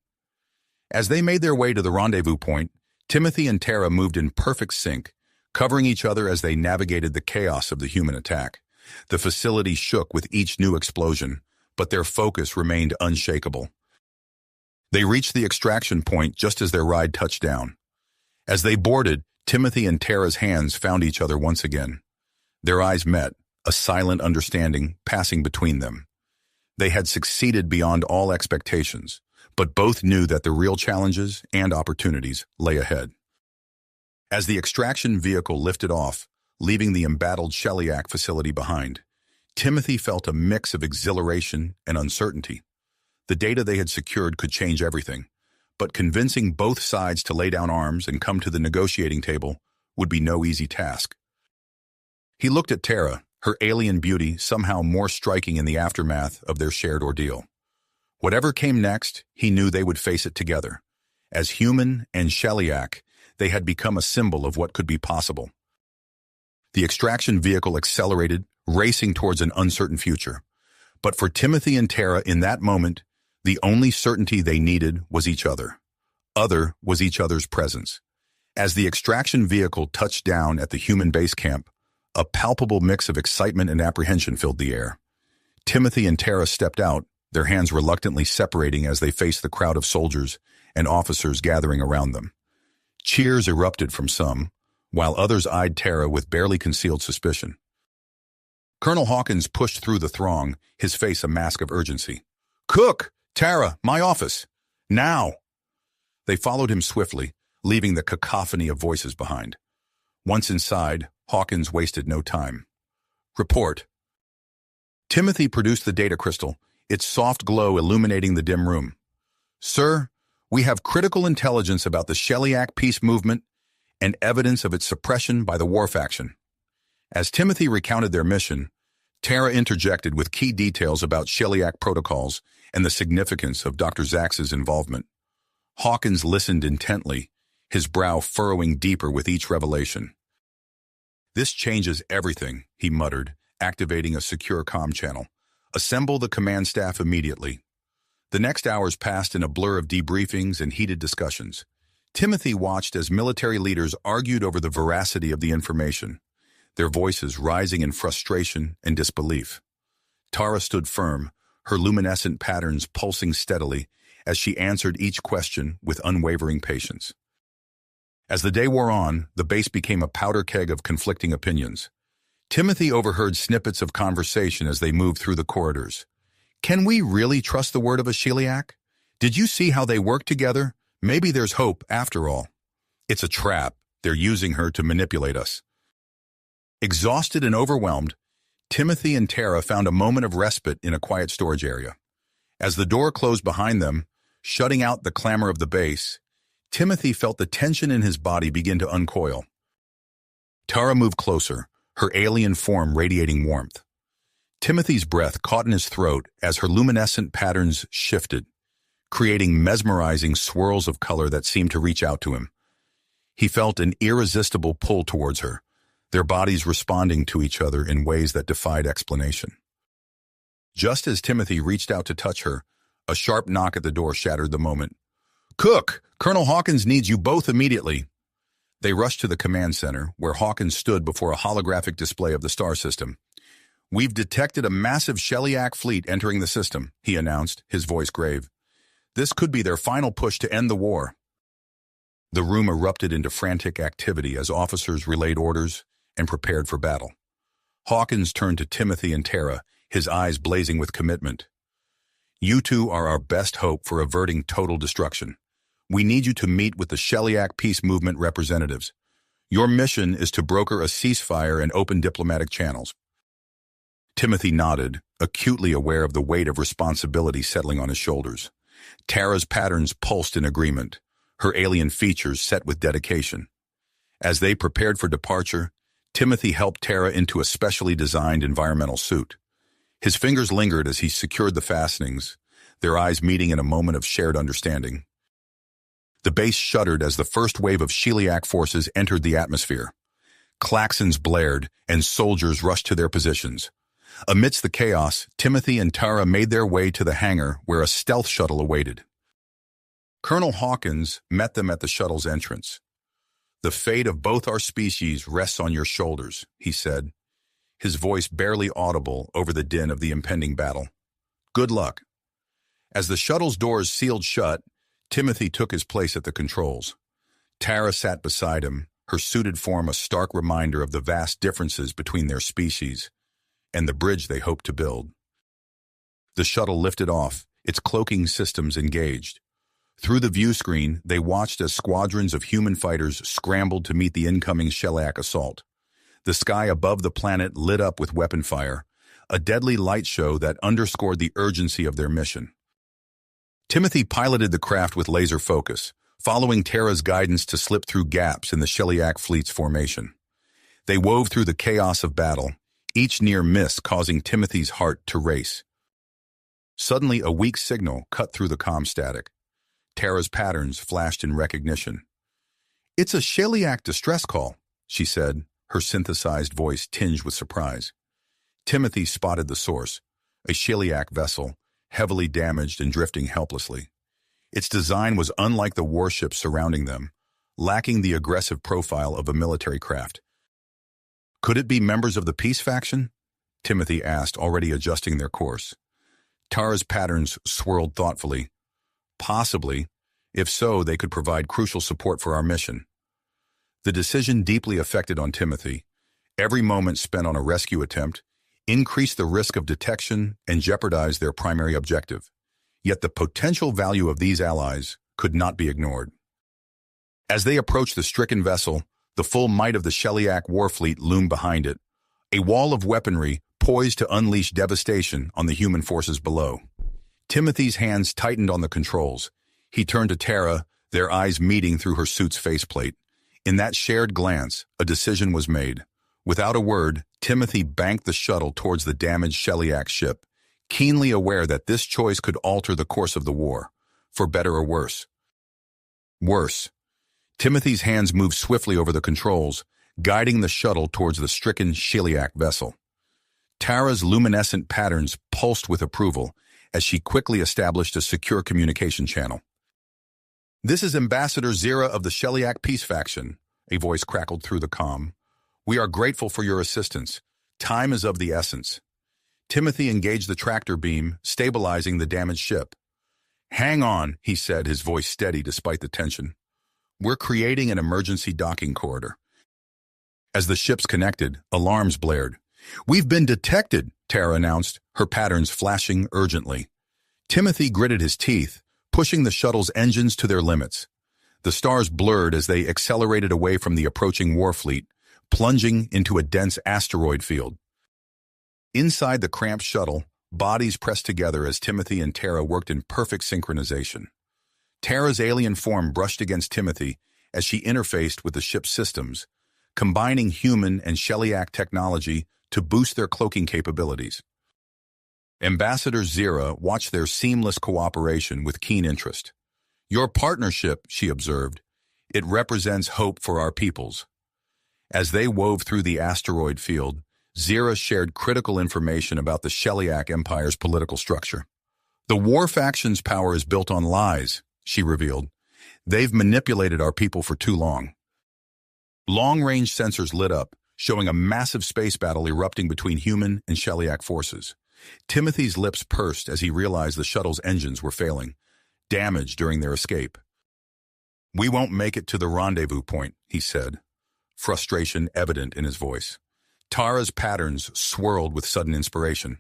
As they made their way to the rendezvous point, Timothy and Tara moved in perfect sync, covering each other as they navigated the chaos of the human attack. The facility shook with each new explosion, but their focus remained unshakable. They reached the extraction point just as their ride touched down. As they boarded, Timothy and Tara's hands found each other once again. Their eyes met, a silent understanding passing between them. They had succeeded beyond all expectations, but both knew that the real challenges and opportunities lay ahead. As the extraction vehicle lifted off, leaving the embattled Shellyak facility behind, Timothy felt a mix of exhilaration and uncertainty. The data they had secured could change everything, but convincing both sides to lay down arms and come to the negotiating table would be no easy task. He looked at Tara, her alien beauty somehow more striking in the aftermath of their shared ordeal. Whatever came next, he knew they would face it together. As human and Shellyak, they had become a symbol of what could be possible. The extraction vehicle accelerated, racing towards an uncertain future. But for Timothy and Tara in that moment, the only certainty they needed was each other. Other was each other's presence. As the extraction vehicle touched down at the human base camp, a palpable mix of excitement and apprehension filled the air. Timothy and Tara stepped out, their hands reluctantly separating as they faced the crowd of soldiers and officers gathering around them. Cheers erupted from some, while others eyed Tara with barely concealed suspicion. Colonel Hawkins pushed through the throng, his face a mask of urgency. "Cook! Tara, my office! Now!" They followed him swiftly, leaving the cacophony of voices behind. Once inside, Hawkins wasted no time. "Report." Timothy produced the data crystal, its soft glow illuminating the dim room. "Sir, we have critical intelligence about the Sheliak peace movement and evidence of its suppression by the war faction." As Timothy recounted their mission, Tara interjected with key details about Sheliak protocols and the significance of Dr. Zax's involvement. Hawkins listened intently, his brow furrowing deeper with each revelation. "This changes everything," he muttered, activating a secure comm channel. "Assemble the command staff immediately." The next hours passed in a blur of debriefings and heated discussions. Timothy watched as military leaders argued over the veracity of the information, their voices rising in frustration and disbelief. Tara stood firm, her luminescent patterns pulsing steadily as she answered each question with unwavering patience. As the day wore on, the base became a powder keg of conflicting opinions. Timothy overheard snippets of conversation as they moved through the corridors. "Can we really trust the word of a Sheliak? Did you see how they work together? Maybe there's hope after all." "It's a trap. They're using her to manipulate us." Exhausted and overwhelmed, Timothy and Tara found a moment of respite in a quiet storage area. As the door closed behind them, shutting out the clamor of the base, Timothy felt the tension in his body begin to uncoil. Tara moved closer, her alien form radiating warmth. Timothy's breath caught in his throat as her luminescent patterns shifted, creating mesmerizing swirls of color that seemed to reach out to him. He felt an irresistible pull towards her, their bodies responding to each other in ways that defied explanation. Just as Timothy reached out to touch her, a sharp knock at the door shattered the moment. "Cook, Colonel Hawkins needs you both immediately." They rushed to the command center, where Hawkins stood before a holographic display of the star system. "We've detected a massive Sheliak fleet entering the system," he announced, his voice grave. "This could be their final push to end the war." The room erupted into frantic activity as officers relayed orders and prepared for battle. Hawkins turned to Timothy and Tara, his eyes blazing with commitment. "You two are our best hope for averting total destruction. We need you to meet with the Sheliak peace movement representatives. Your mission is to broker a ceasefire and open diplomatic channels." Timothy nodded, acutely aware of the weight of responsibility settling on his shoulders. Tara's patterns pulsed in agreement, her alien features set with dedication. As they prepared for departure, Timothy helped Tara into a specially designed environmental suit. His fingers lingered as he secured the fastenings, their eyes meeting in a moment of shared understanding. The base shuddered as the first wave of Sheliak forces entered the atmosphere. Klaxons blared, and soldiers rushed to their positions. Amidst the chaos, Timothy and Tara made their way to the hangar where a stealth shuttle awaited. Colonel Hawkins met them at the shuttle's entrance. "The fate of both our species rests on your shoulders," he said, his voice barely audible over the din of the impending battle. "Good luck." As the shuttle's doors sealed shut, Timothy took his place at the controls. Tara sat beside him, her suited form a stark reminder of the vast differences between their species and the bridge they hoped to build. The shuttle lifted off, its cloaking systems engaged. Through the view screen, they watched as squadrons of human fighters scrambled to meet the incoming Sheliak assault. The sky above the planet lit up with weapon fire, a deadly light show that underscored the urgency of their mission. Timothy piloted the craft with laser focus, following Tara's guidance to slip through gaps in the Sheliak fleet's formation. They wove through the chaos of battle, each near miss causing Timothy's heart to race. Suddenly, a weak signal cut through the comm static. Tara's patterns flashed in recognition. "It's a Sheliak distress call," she said, her synthesized voice tinged with surprise. Timothy spotted the source, a Sheliak vessel, heavily damaged and drifting helplessly. Its design was unlike the warships surrounding them, lacking the aggressive profile of a military craft. "Could it be members of the peace faction?" Timothy asked, already adjusting their course. Tara's patterns swirled thoughtfully. "Possibly. If so, they could provide crucial support for our mission." The decision deeply affected on Timothy. Every moment spent on a rescue attempt, increase the risk of detection, and jeopardize their primary objective. Yet the potential value of these allies could not be ignored. As they approached the stricken vessel, the full might of the Sheliak war fleet loomed behind it, a wall of weaponry poised to unleash devastation on the human forces below. Timothy's hands tightened on the controls. He turned to Tara, their eyes meeting through her suit's faceplate. In that shared glance, a decision was made. Without a word, Timothy banked the shuttle towards the damaged Sheliak ship, keenly aware that this choice could alter the course of the war, for better or worse. Worse. Timothy's hands moved swiftly over the controls, guiding the shuttle towards the stricken Sheliak vessel. Tara's luminescent patterns pulsed with approval as she quickly established a secure communication channel. "This is Ambassador Zira of the Sheliak Peace Faction," a voice crackled through the comm. "We are grateful for your assistance. Time is of the essence." Timothy engaged the tractor beam, stabilizing the damaged ship. "Hang on," he said, his voice steady despite the tension. "We're creating an emergency docking corridor." As the ships connected, alarms blared. "We've been detected," Tara announced, her patterns flashing urgently. Timothy gritted his teeth, pushing the shuttle's engines to their limits. The stars blurred as they accelerated away from the approaching war fleet, plunging into a dense asteroid field. Inside the cramped shuttle, bodies pressed together as Timothy and Tara worked in perfect synchronization. Tara's alien form brushed against Timothy as she interfaced with the ship's systems, combining human and Sheliak technology to boost their cloaking capabilities. Ambassador Zira watched their seamless cooperation with keen interest. "Your partnership," she observed, "it represents hope for our peoples." As they wove through the asteroid field, Zira shared critical information about the Sheliak Empire's political structure. "The war faction's power is built on lies," she revealed. "They've manipulated our people for too long." Long-range sensors lit up, showing a massive space battle erupting between human and Sheliak forces. Timothy's lips pursed as he realized the shuttle's engines were failing, damaged during their escape. "We won't make it to the rendezvous point," he said, frustration evident in his voice. Tara's patterns swirled with sudden inspiration.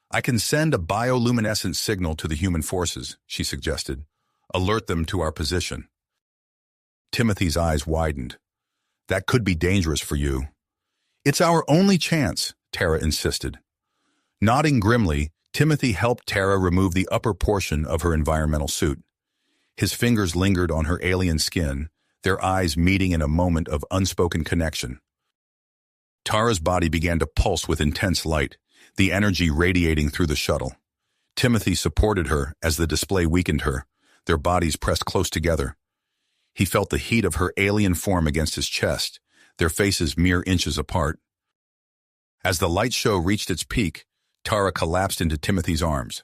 "I can send a bioluminescent signal to the human forces," she suggested. "Alert them to our position." Timothy's eyes widened. "That could be dangerous for you." "It's our only chance," Tara insisted. Nodding grimly, Timothy helped Tara remove the upper portion of her environmental suit. His fingers lingered on her alien skin, their eyes meeting in a moment of unspoken connection. Tara's body began to pulse with intense light, the energy radiating through the shuttle. Timothy supported her as the display weakened her, their bodies pressed close together. He felt the heat of her alien form against his chest, their faces mere inches apart. As the light show reached its peak, Tara collapsed into Timothy's arms.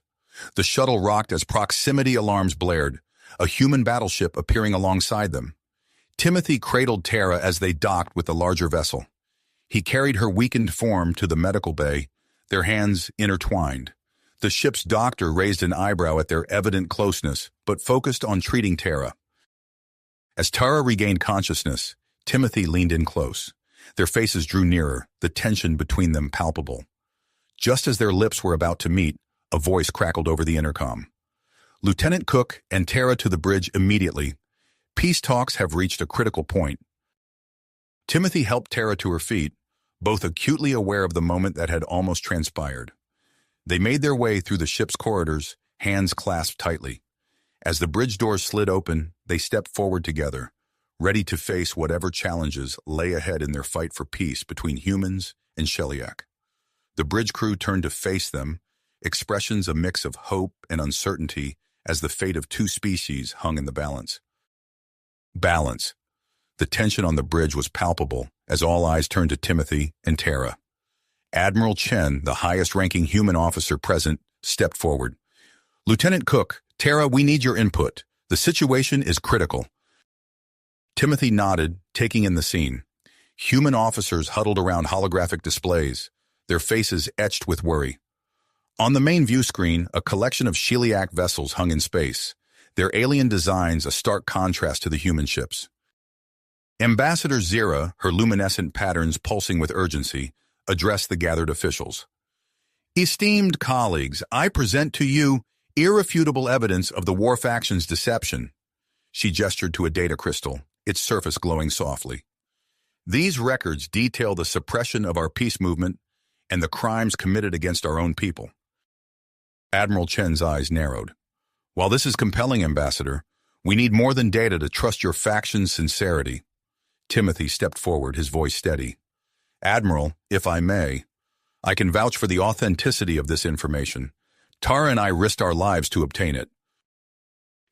The shuttle rocked as proximity alarms blared, a human battleship appearing alongside them. Timothy cradled Tara as they docked with the larger vessel. He carried her weakened form to the medical bay, their hands intertwined. The ship's doctor raised an eyebrow at their evident closeness, but focused on treating Tara. As Tara regained consciousness, Timothy leaned in close. Their faces drew nearer, the tension between them palpable. Just as their lips were about to meet, a voice crackled over the intercom. "Lieutenant Cook and Tara to the bridge immediately. Peace talks have reached a critical point." Timothy helped Tara to her feet, both acutely aware of the moment that had almost transpired. They made their way through the ship's corridors, hands clasped tightly. As the bridge doors slid open, they stepped forward together, ready to face whatever challenges lay ahead in their fight for peace between humans and Sheliak. The bridge crew turned to face them, expressions a mix of hope and uncertainty as the fate of two species hung in the balance. Balance. The tension on the bridge was palpable as all eyes turned to Timothy and Tara. Admiral Chen, the highest-ranking human officer present, stepped forward. "Lieutenant Cook, Tara, we need your input. The situation is critical." Timothy nodded, taking in the scene. Human officers huddled around holographic displays, their faces etched with worry. On the main view screen, a collection of Sheliak vessels hung in space, their alien designs a stark contrast to the human ships. Ambassador Zira, her luminescent patterns pulsing with urgency, addressed the gathered officials. Esteemed colleagues, I present to you irrefutable evidence of the war faction's deception. She gestured to a data crystal, its surface glowing softly. These records detail the suppression of our peace movement and the crimes committed against our own people. Admiral Chen's eyes narrowed. While this is compelling, Ambassador, we need more than data to trust your faction's sincerity. Timothy stepped forward, his voice steady. Admiral, if I may, I can vouch for the authenticity of this information. Tara and I risked our lives to obtain it.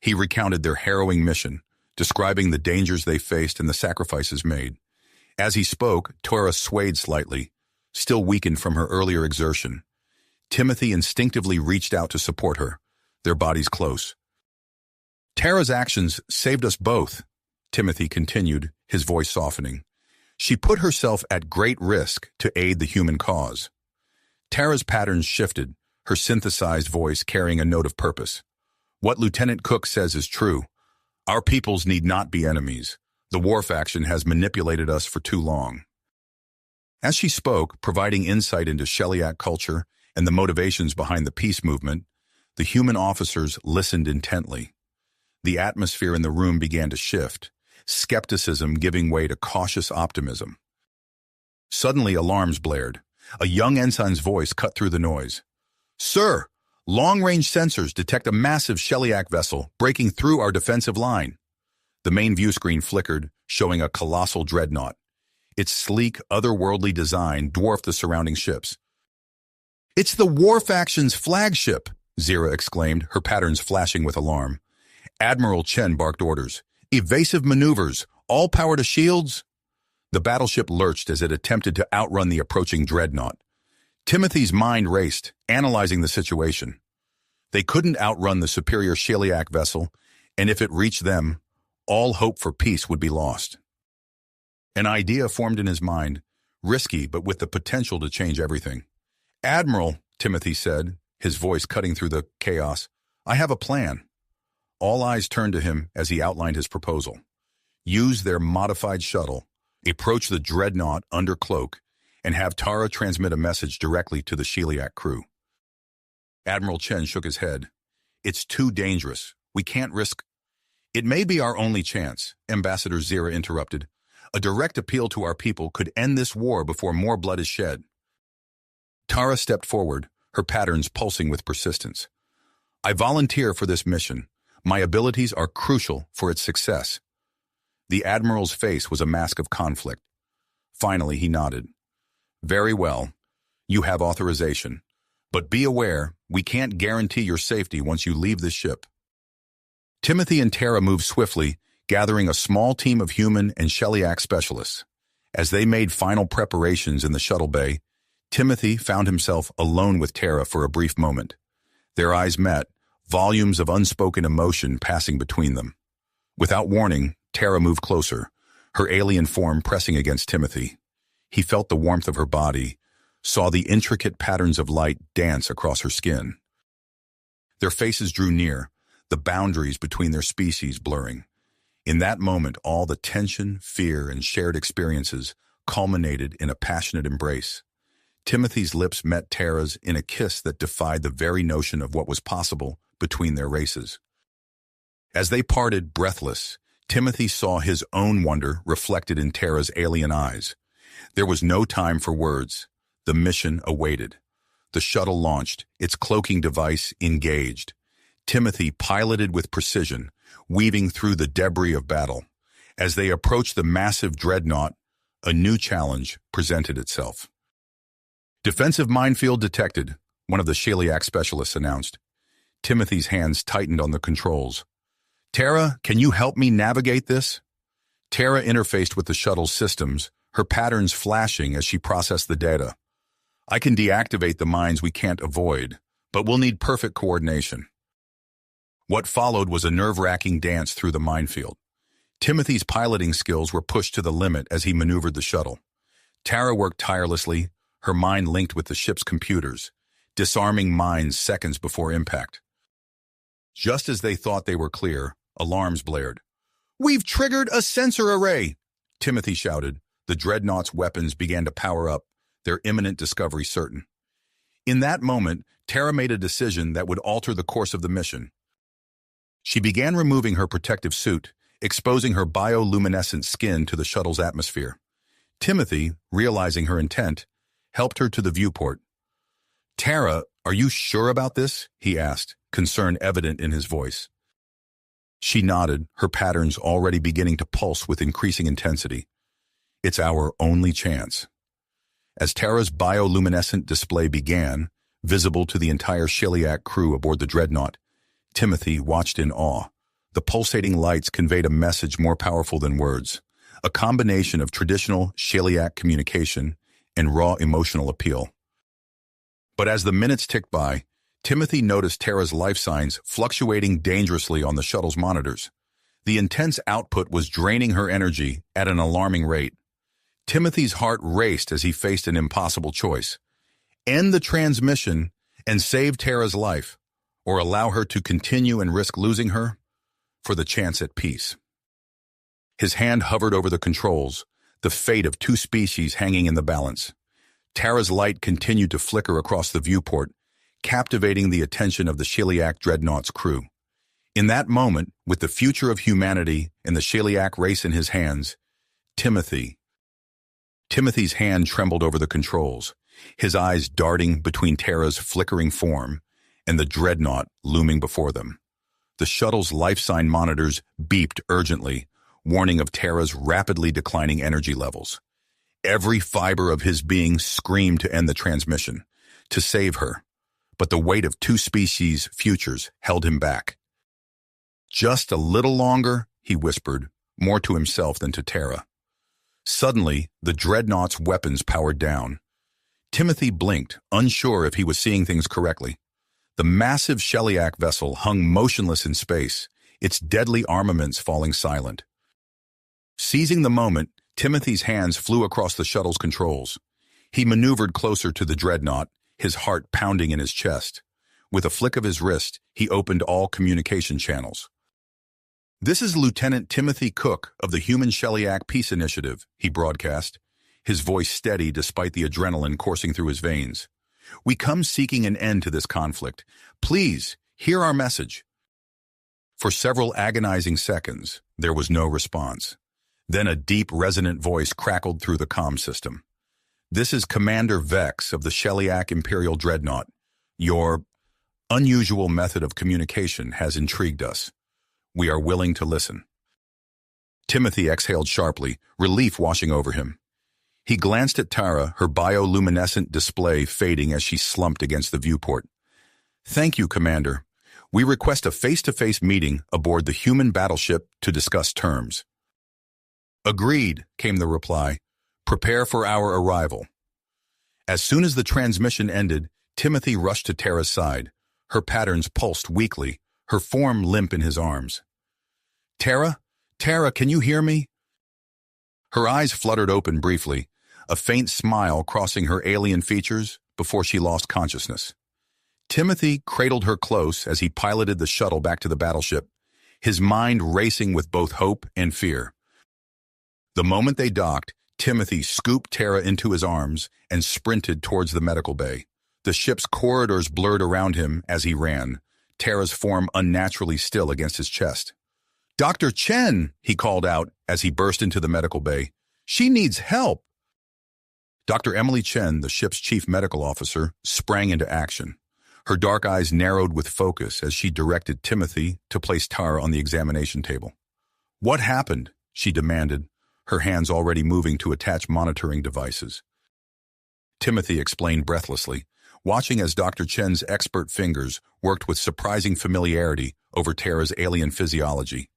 He recounted their harrowing mission, describing the dangers they faced and the sacrifices made. As he spoke, Tara swayed slightly, still weakened from her earlier exertion. Timothy instinctively reached out to support her, their bodies close. Tara's actions saved us both, Timothy continued, his voice softening. She put herself at great risk to aid the human cause. Tara's patterns shifted, her synthesized voice carrying a note of purpose. What Lieutenant Cook says is true. Our peoples need not be enemies. The war faction has manipulated us for too long. As she spoke, providing insight into Sheliak culture and the motivations behind the peace movement, the human officers listened intently. The atmosphere in the room began to shift, skepticism giving way to cautious optimism. Suddenly, alarms blared. A young ensign's voice cut through the noise. Sir, long-range sensors detect a massive Sheliak vessel breaking through our defensive line. The main view screen flickered, showing a colossal dreadnought. Its sleek, otherworldly design dwarfed the surrounding ships. It's the war faction's flagship, Zira exclaimed, her patterns flashing with alarm. Admiral Chen barked orders. Evasive maneuvers, all power to shields. The battleship lurched as it attempted to outrun the approaching dreadnought. Timothy's mind raced, analyzing the situation. They couldn't outrun the superior Sheliak vessel, and if it reached them, all hope for peace would be lost. An idea formed in his mind, risky but with the potential to change everything. Admiral, Timothy said, his voice cutting through the chaos, I have a plan. All eyes turned to him as he outlined his proposal. Use their modified shuttle, approach the dreadnought under cloak, and have Tara transmit a message directly to the Sheliak crew. Admiral Chen shook his head. It's too dangerous. We can't risk. It may be our only chance, Ambassador Zira interrupted. A direct appeal to our people could end this war before more blood is shed. Tara stepped forward, her patterns pulsing with persistence. I volunteer for this mission. My abilities are crucial for its success. The Admiral's face was a mask of conflict. Finally, he nodded. Very well. You have authorization. But be aware, we can't guarantee your safety once you leave the ship. Timothy and Tara moved swiftly, gathering a small team of human and Sheliak specialists. As they made final preparations in the shuttle bay, Timothy found himself alone with Tara for a brief moment. Their eyes met, volumes of unspoken emotion passing between them. Without warning, Tara moved closer, her alien form pressing against Timothy. He felt the warmth of her body, saw the intricate patterns of light dance across her skin. Their faces drew near, the boundaries between their species blurring. In that moment, all the tension, fear, and shared experiences culminated in a passionate embrace. Timothy's lips met Tara's in a kiss that defied the very notion of what was possible between their races. As they parted, breathless, Timothy saw his own wonder reflected in Tara's alien eyes. There was no time for words. The mission awaited. The shuttle launched, its cloaking device engaged. Timothy piloted with precision, weaving through the debris of battle. As they approached the massive dreadnought, a new challenge presented itself. Defensive minefield detected, one of the Sheliak specialists announced. Timothy's hands tightened on the controls. Tara, can you help me navigate this? Tara interfaced with the shuttle's systems, her patterns flashing as she processed the data. I can deactivate the mines we can't avoid, but we'll need perfect coordination. What followed was a nerve-wracking dance through the minefield. Timothy's piloting skills were pushed to the limit as he maneuvered the shuttle. Tara worked tirelessly, her mind linked with the ship's computers, disarming mines seconds before impact. Just as they thought they were clear, alarms blared. We've triggered a sensor array, Timothy shouted. The dreadnought's weapons began to power up, their imminent discovery certain. In that moment, Tara made a decision that would alter the course of the mission. She began removing her protective suit, exposing her bioluminescent skin to the shuttle's atmosphere. Timothy, realizing her intent, helped her to the viewport. "Tara, are you sure about this?" he asked, concern evident in his voice. She nodded, her patterns already beginning to pulse with increasing intensity. "It's our only chance." As Tara's bioluminescent display began, visible to the entire Sheliak crew aboard the dreadnought, Timothy watched in awe. The pulsating lights conveyed a message more powerful than words, a combination of traditional Sheliak communication and raw emotional appeal. But as the minutes ticked by, Timothy noticed Tara's life signs fluctuating dangerously on the shuttle's monitors. The intense output was draining her energy at an alarming rate. Timothy's heart raced as he faced an impossible choice: end the transmission and save Tara's life, or allow her to continue and risk losing her for the chance at peace. His hand hovered over the controls, the fate of two species hanging in the balance. Tara's light continued to flicker across the viewport, captivating the attention of the Sheliak dreadnought's crew. In that moment, with the future of humanity and the Sheliak race in his hands, Timothy's hand trembled over the controls, his eyes darting between Tara's flickering form and the dreadnought looming before them. The shuttle's life sign monitors beeped urgently, warning of Tara's rapidly declining energy levels. Every fiber of his being screamed to end the transmission, to save her, but the weight of two species' futures held him back. "Just a little longer," he whispered, more to himself than to Tara. Suddenly, the dreadnought's weapons powered down. Timothy blinked, unsure if he was seeing things correctly. The massive Sheliak vessel hung motionless in space, its deadly armaments falling silent. Seizing the moment, Timothy's hands flew across the shuttle's controls. He maneuvered closer to the dreadnought, his heart pounding in his chest. With a flick of his wrist, he opened all communication channels. "This is Lieutenant Timothy Cook of the Human Sheliak Peace Initiative," he broadcast, his voice steady despite the adrenaline coursing through his veins. "We come seeking an end to this conflict. Please, hear our message." For several agonizing seconds, there was no response. Then a deep, resonant voice crackled through the comm system. "This is Commander Vex of the Sheliak Imperial Dreadnought. Your unusual method of communication has intrigued us. We are willing to listen." Timothy exhaled sharply, relief washing over him. He glanced at Tara, her bioluminescent display fading as she slumped against the viewport. "Thank you, Commander. We request a face-to-face meeting aboard the human battleship to discuss terms." "Agreed," came the reply. "Prepare for our arrival." As soon as the transmission ended, Timothy rushed to Tara's side. Her patterns pulsed weakly, her form limp in his arms. "Tara? Tara, can you hear me?" Her eyes fluttered open briefly, a faint smile crossing her alien features before she lost consciousness. Timothy cradled her close as he piloted the shuttle back to the battleship, his mind racing with both hope and fear. The moment they docked, Timothy scooped Tara into his arms and sprinted towards the medical bay. The ship's corridors blurred around him as he ran, Tara's form unnaturally still against his chest. "Dr. Chen," he called out as he burst into the medical bay. "She needs help." Dr. Emily Chen, the ship's chief medical officer, sprang into action. Her dark eyes narrowed with focus as she directed Timothy to place Tara on the examination table. "What happened?" she demanded, her hands already moving to attach monitoring devices. Timothy explained breathlessly, watching as Dr. Chen's expert fingers worked with surprising familiarity over Tara's alien physiology.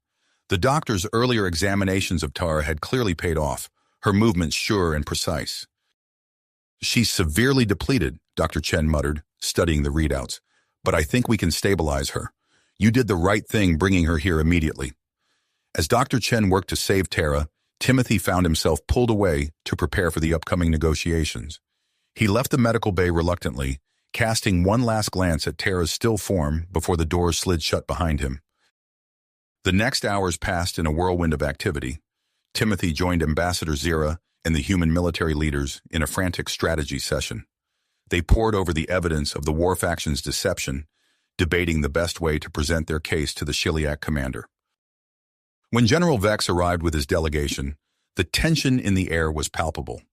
The doctor's earlier examinations of Tara had clearly paid off, her movements sure and precise. "She's severely depleted," Dr. Chen muttered, studying the readouts, "but I think we can stabilize her. You did the right thing bringing her here immediately." As Dr. Chen worked to save Tara, Timothy found himself pulled away to prepare for the upcoming negotiations. He left the medical bay reluctantly, casting one last glance at Tara's still form before the doors slid shut behind him. The next hours passed in a whirlwind of activity. Timothy joined Ambassador Zira and the human military leaders in a frantic strategy session. They pored over the evidence of the war faction's deception, debating the best way to present their case to the Shiliak commander. When General Vex arrived with his delegation, the tension in the air was palpable.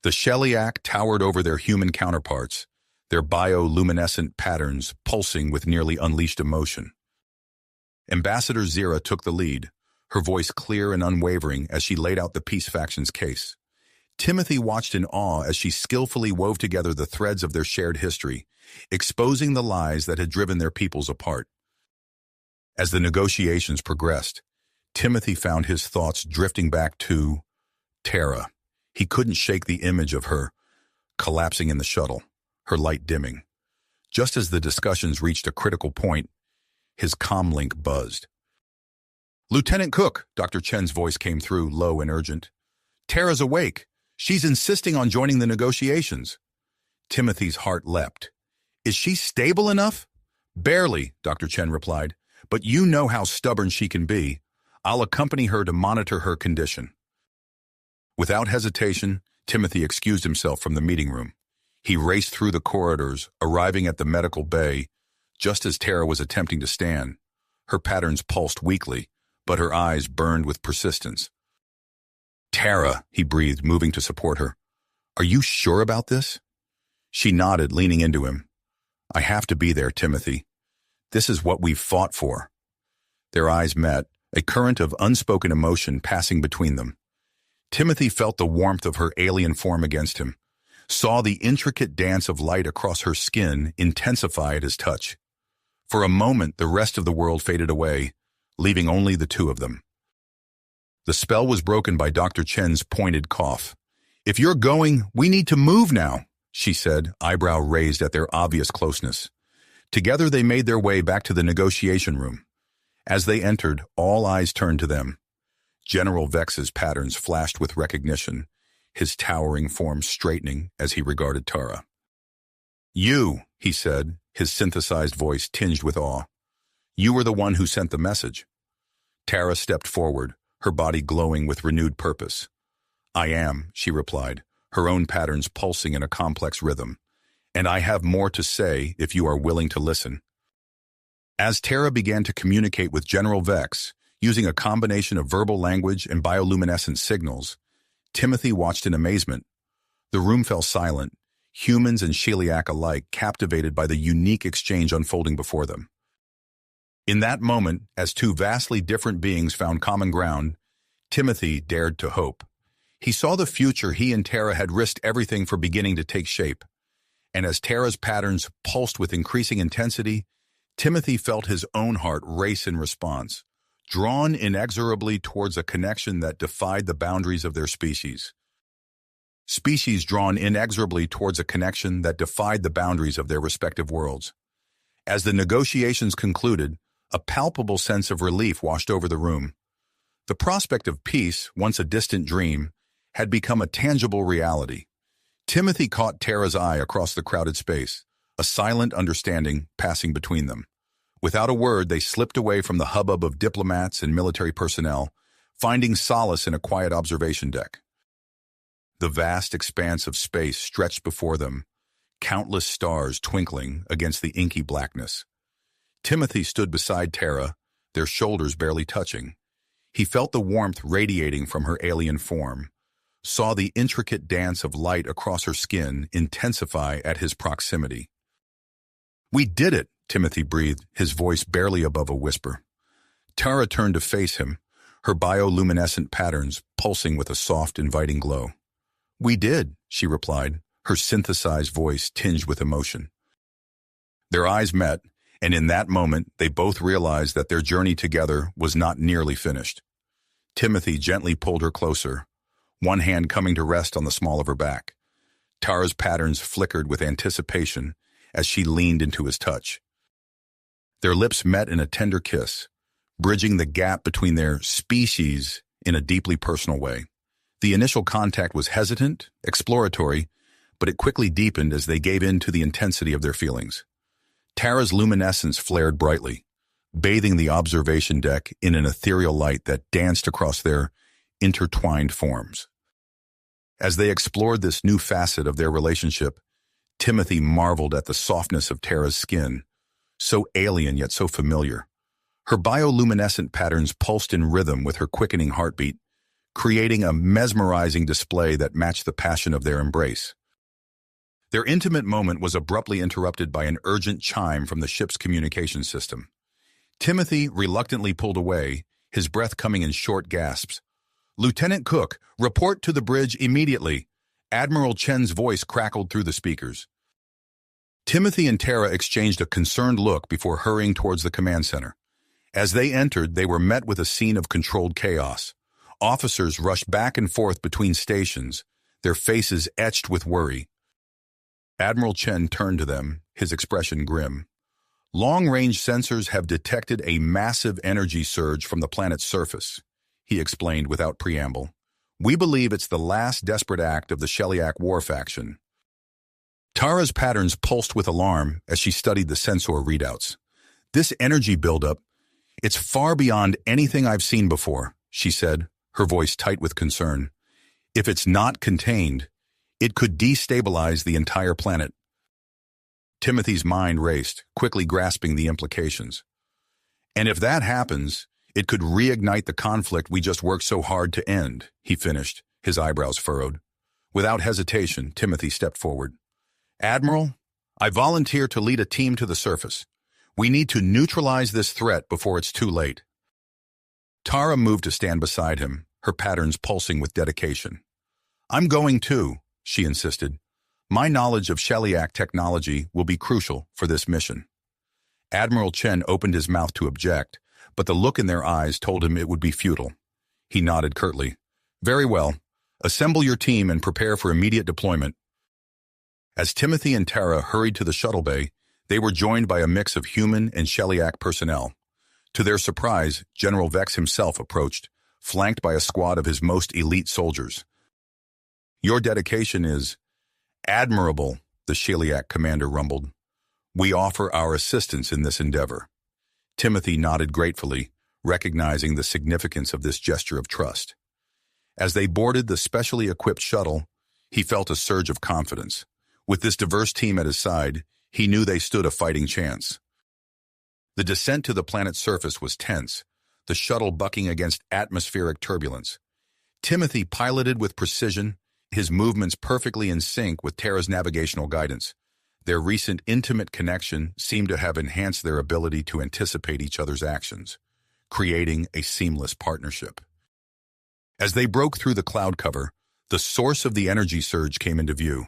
The Shiliak towered over their human counterparts, their bioluminescent patterns pulsing with nearly unleashed emotion. Ambassador Zira took the lead, her voice clear and unwavering as she laid out the peace faction's case. Timothy watched in awe as she skillfully wove together the threads of their shared history, exposing the lies that had driven their peoples apart. As the negotiations progressed, Timothy found his thoughts drifting back to Tara. He couldn't shake the image of her collapsing in the shuttle, her light dimming. Just as the discussions reached a critical point, his comlink buzzed. "Lieutenant Cook," Dr. Chen's voice came through, low and urgent. "Tara's awake. She's insisting on joining the negotiations." Timothy's heart leapt. "Is she stable enough?" "Barely," Dr. Chen replied, "but you know how stubborn she can be. I'll accompany her to monitor her condition." Without hesitation, Timothy excused himself from the meeting room. He raced through the corridors, arriving at the medical bay just as Tara was attempting to stand. Her patterns pulsed weakly, but her eyes burned with persistence. "Tara," he breathed, moving to support her. "Are you sure about this?" She nodded, leaning into him. "I have to be there, Timothy. This is what we've fought for." Their eyes met, a current of unspoken emotion passing between them. Timothy felt the warmth of her alien form against him, saw the intricate dance of light across her skin intensify at his touch. For a moment, the rest of the world faded away, leaving only the two of them. The spell was broken by Dr. Chen's pointed cough. "If you're going, we need to move now," she said, eyebrow raised at their obvious closeness. Together they made their way back to the negotiation room. As they entered, all eyes turned to them. General Vex's patterns flashed with recognition, his towering form straightening as he regarded Tara. "You," he said, his synthesized voice tinged with awe. "You were the one who sent the message." Tara stepped forward, her body glowing with renewed purpose. "I am," she replied, her own patterns pulsing in a complex rhythm. "And I have more to say if you are willing to listen." As Tara began to communicate with General Vex, using a combination of verbal language and bioluminescent signals, Timothy watched in amazement. The room fell silent, humans and Shiliak alike captivated by the unique exchange unfolding before them. In that moment, as two vastly different beings found common ground, Timothy dared to hope. He saw the future he and Tara had risked everything for beginning to take shape. And as Tara's patterns pulsed with increasing intensity, Timothy felt his own heart race in response, drawn inexorably towards a connection that defied the boundaries of their species. Species drawn inexorably towards a connection that defied the boundaries of their respective worlds. As the negotiations concluded, a palpable sense of relief washed over the room. The prospect of peace, once a distant dream, had become a tangible reality. Timothy caught Tara's eye across the crowded space, a silent understanding passing between them. Without a word, they slipped away from the hubbub of diplomats and military personnel, finding solace in a quiet observation deck. The vast expanse of space stretched before them, countless stars twinkling against the inky blackness. Timothy stood beside Tara, their shoulders barely touching. He felt the warmth radiating from her alien form, saw the intricate dance of light across her skin intensify at his proximity. "We did it," Timothy breathed, his voice barely above a whisper. Tara turned to face him, her bioluminescent patterns pulsing with a soft, inviting glow. "We did," she replied, her synthesized voice tinged with emotion. Their eyes met, and in that moment they both realized that their journey together was not nearly finished. Timothy gently pulled her closer, one hand coming to rest on the small of her back. Tara's patterns flickered with anticipation as she leaned into his touch. Their lips met in a tender kiss, bridging the gap between their species in a deeply personal way. The initial contact was hesitant, exploratory, but it quickly deepened as they gave in to the intensity of their feelings. Tara's luminescence flared brightly, bathing the observation deck in an ethereal light that danced across their intertwined forms. As they explored this new facet of their relationship, Timothy marveled at the softness of Tara's skin, so alien yet so familiar. Her bioluminescent patterns pulsed in rhythm with her quickening heartbeat, creating a mesmerizing display that matched the passion of their embrace. Their intimate moment was abruptly interrupted by an urgent chime from the ship's communication system. Timothy reluctantly pulled away, his breath coming in short gasps. "Lieutenant Cook, report to the bridge immediately." Admiral Chen's voice crackled through the speakers. Timothy and Tara exchanged a concerned look before hurrying towards the command center. As they entered, they were met with a scene of controlled chaos. Officers rushed back and forth between stations, their faces etched with worry. Admiral Chen turned to them, his expression grim. "Long-range sensors have detected a massive energy surge from the planet's surface," he explained without preamble. "We believe it's the last desperate act of the Sheliak war faction." Tara's patterns pulsed with alarm as she studied the sensor readouts. "This energy buildup, it's far beyond anything I've seen before," she said, her voice tight with concern. "If it's not contained, it could destabilize the entire planet." Timothy's mind raced, quickly grasping the implications. "And if that happens, it could reignite the conflict we just worked so hard to end," he finished, his eyebrows furrowed. Without hesitation, Timothy stepped forward. "Admiral, I volunteer to lead a team to the surface. We need to neutralize this threat before it's too late." Tara moved to stand beside him, her patterns pulsing with dedication. "I'm going too," she insisted. "My knowledge of Sheliak technology will be crucial for this mission." Admiral Chen opened his mouth to object, but the look in their eyes told him it would be futile. He nodded curtly. "Very well. Assemble your team and prepare for immediate deployment." As Timothy and Tara hurried to the shuttle bay, they were joined by a mix of human and Sheliak personnel. To their surprise, General Vex himself approached, flanked by a squad of his most elite soldiers. "Your dedication is admirable," the Sheliak commander rumbled. "We offer our assistance in this endeavor." Timothy nodded gratefully, recognizing the significance of this gesture of trust. As they boarded the specially equipped shuttle, he felt a surge of confidence. With this diverse team at his side, he knew they stood a fighting chance. The descent to the planet's surface was tense, the shuttle bucking against atmospheric turbulence. Timothy piloted with precision, his movements perfectly in sync with Tara's navigational guidance. Their recent intimate connection seemed to have enhanced their ability to anticipate each other's actions, creating a seamless partnership. As they broke through the cloud cover, the source of the energy surge came into view.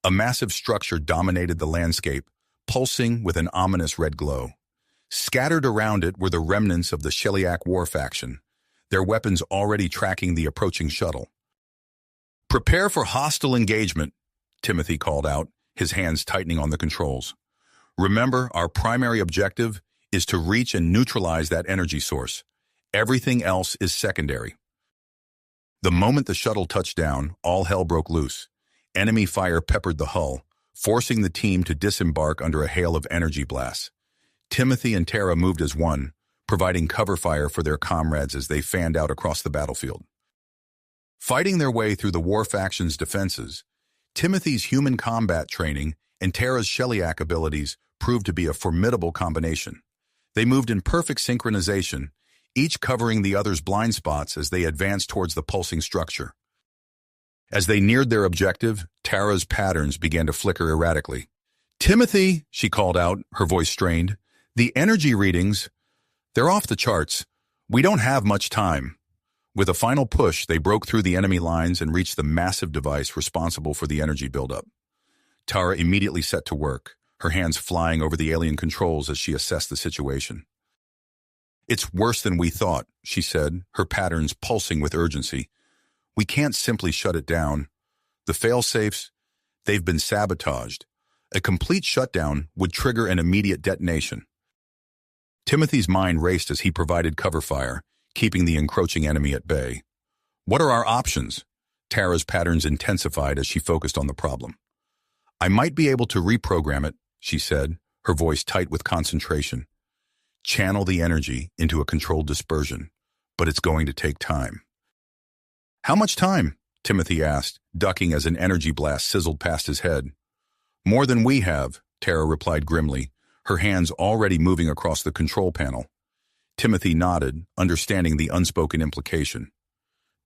A massive structure dominated the landscape, pulsing with an ominous red glow. Scattered around it were the remnants of the Sheliak war faction, their weapons already tracking the approaching shuttle. "Prepare for hostile engagement," Timothy called out, his hands tightening on the controls. "Remember, our primary objective is to reach and neutralize that energy source. Everything else is secondary." The moment the shuttle touched down, all hell broke loose. Enemy fire peppered the hull, forcing the team to disembark under a hail of energy blasts. Timothy and Tara moved as one, providing cover fire for their comrades as they fanned out across the battlefield. Fighting their way through the war faction's defenses, Timothy's human combat training and Tara's Sheliak abilities proved to be a formidable combination. They moved in perfect synchronization, each covering the other's blind spots as they advanced towards the pulsing structure. As they neared their objective, Tara's patterns began to flicker erratically. "Timothy," she called out, her voice strained, "the energy readings, they're off the charts. We don't have much time." With a final push, they broke through the enemy lines and reached the massive device responsible for the energy buildup. Tara immediately set to work, her hands flying over the alien controls as she assessed the situation. "It's worse than we thought," she said, her patterns pulsing with urgency. "We can't simply shut it down. The fail-safes, they've been sabotaged. A complete shutdown would trigger an immediate detonation." Timothy's mind raced as he provided cover fire, keeping the encroaching enemy at bay. "What are our options?" Tara's patterns intensified as she focused on the problem. "I might be able to reprogram it," she said, her voice tight with concentration. "Channel the energy into a controlled dispersion, but it's going to take time." "How much time?" Timothy asked, ducking as an energy blast sizzled past his head. More than we have, Tara replied grimly, her hands already moving across the control panel. Timothy nodded, understanding the unspoken implication.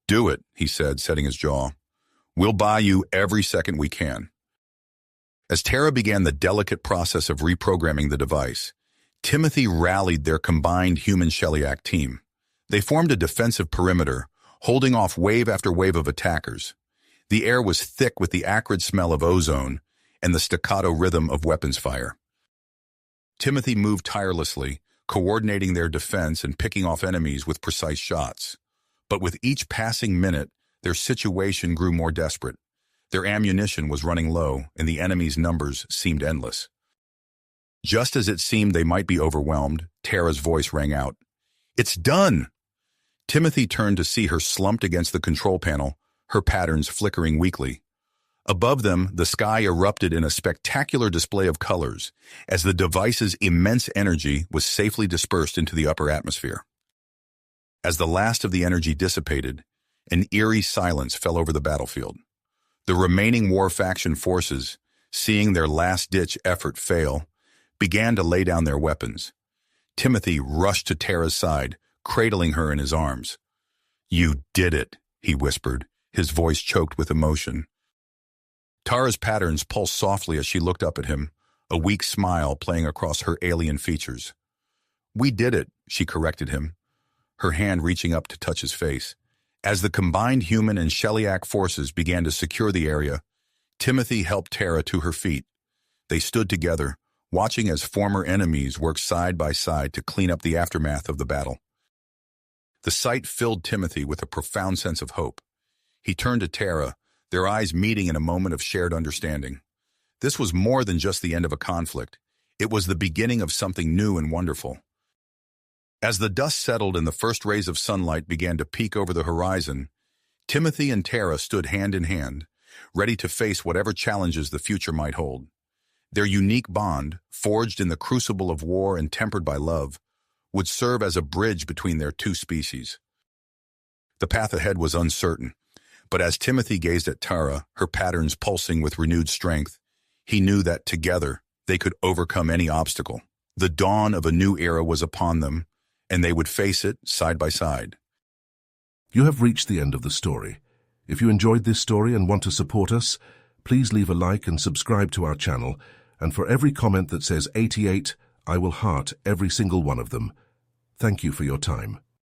Do it, he said, setting his jaw. We'll buy you every second we can. As Tara began the delicate process of reprogramming the device, Timothy rallied their combined human-Shellyak team. They formed a defensive perimeter, holding off wave after wave of attackers. The air was thick with the acrid smell of ozone and the staccato rhythm of weapons fire. Timothy moved tirelessly, coordinating their defense and picking off enemies with precise shots. But with each passing minute, their situation grew more desperate. Their ammunition was running low, and the enemy's numbers seemed endless. Just as it seemed they might be overwhelmed, Tara's voice rang out. It's done! Timothy turned to see her slumped against the control panel, her patterns flickering weakly. Above them, the sky erupted in a spectacular display of colors, as the device's immense energy was safely dispersed into the upper atmosphere. As the last of the energy dissipated, an eerie silence fell over the battlefield. The remaining war faction forces, seeing their last-ditch effort fail, began to lay down their weapons. Timothy rushed to Tara's side, cradling her in his arms. You did it, he whispered, his voice choked with emotion. Tara's patterns pulsed softly as she looked up at him, a weak smile playing across her alien features. We did it, she corrected him, her hand reaching up to touch his face. As the combined human and Shellyak forces began to secure the area, Timothy helped Tara to her feet. They stood together, watching as former enemies worked side by side to clean up the aftermath of the battle. The sight filled Timothy with a profound sense of hope. He turned to Tara, their eyes meeting in a moment of shared understanding. This was more than just the end of a conflict. It was the beginning of something new and wonderful. As the dust settled and the first rays of sunlight began to peek over the horizon, Timothy and Tara stood hand in hand, ready to face whatever challenges the future might hold. Their unique bond, forged in the crucible of war and tempered by love, would serve as a bridge between their two species. The path ahead was uncertain, but as Timothy gazed at Tara, her patterns pulsing with renewed strength, he knew that together they could overcome any obstacle. The dawn of a new era was upon them, and they would face it side by side. You have reached the end of the story. If you enjoyed this story and want to support us, please leave a like and subscribe to our channel, and for every comment that says 88, I will heart every single one of them. Thank you for your time.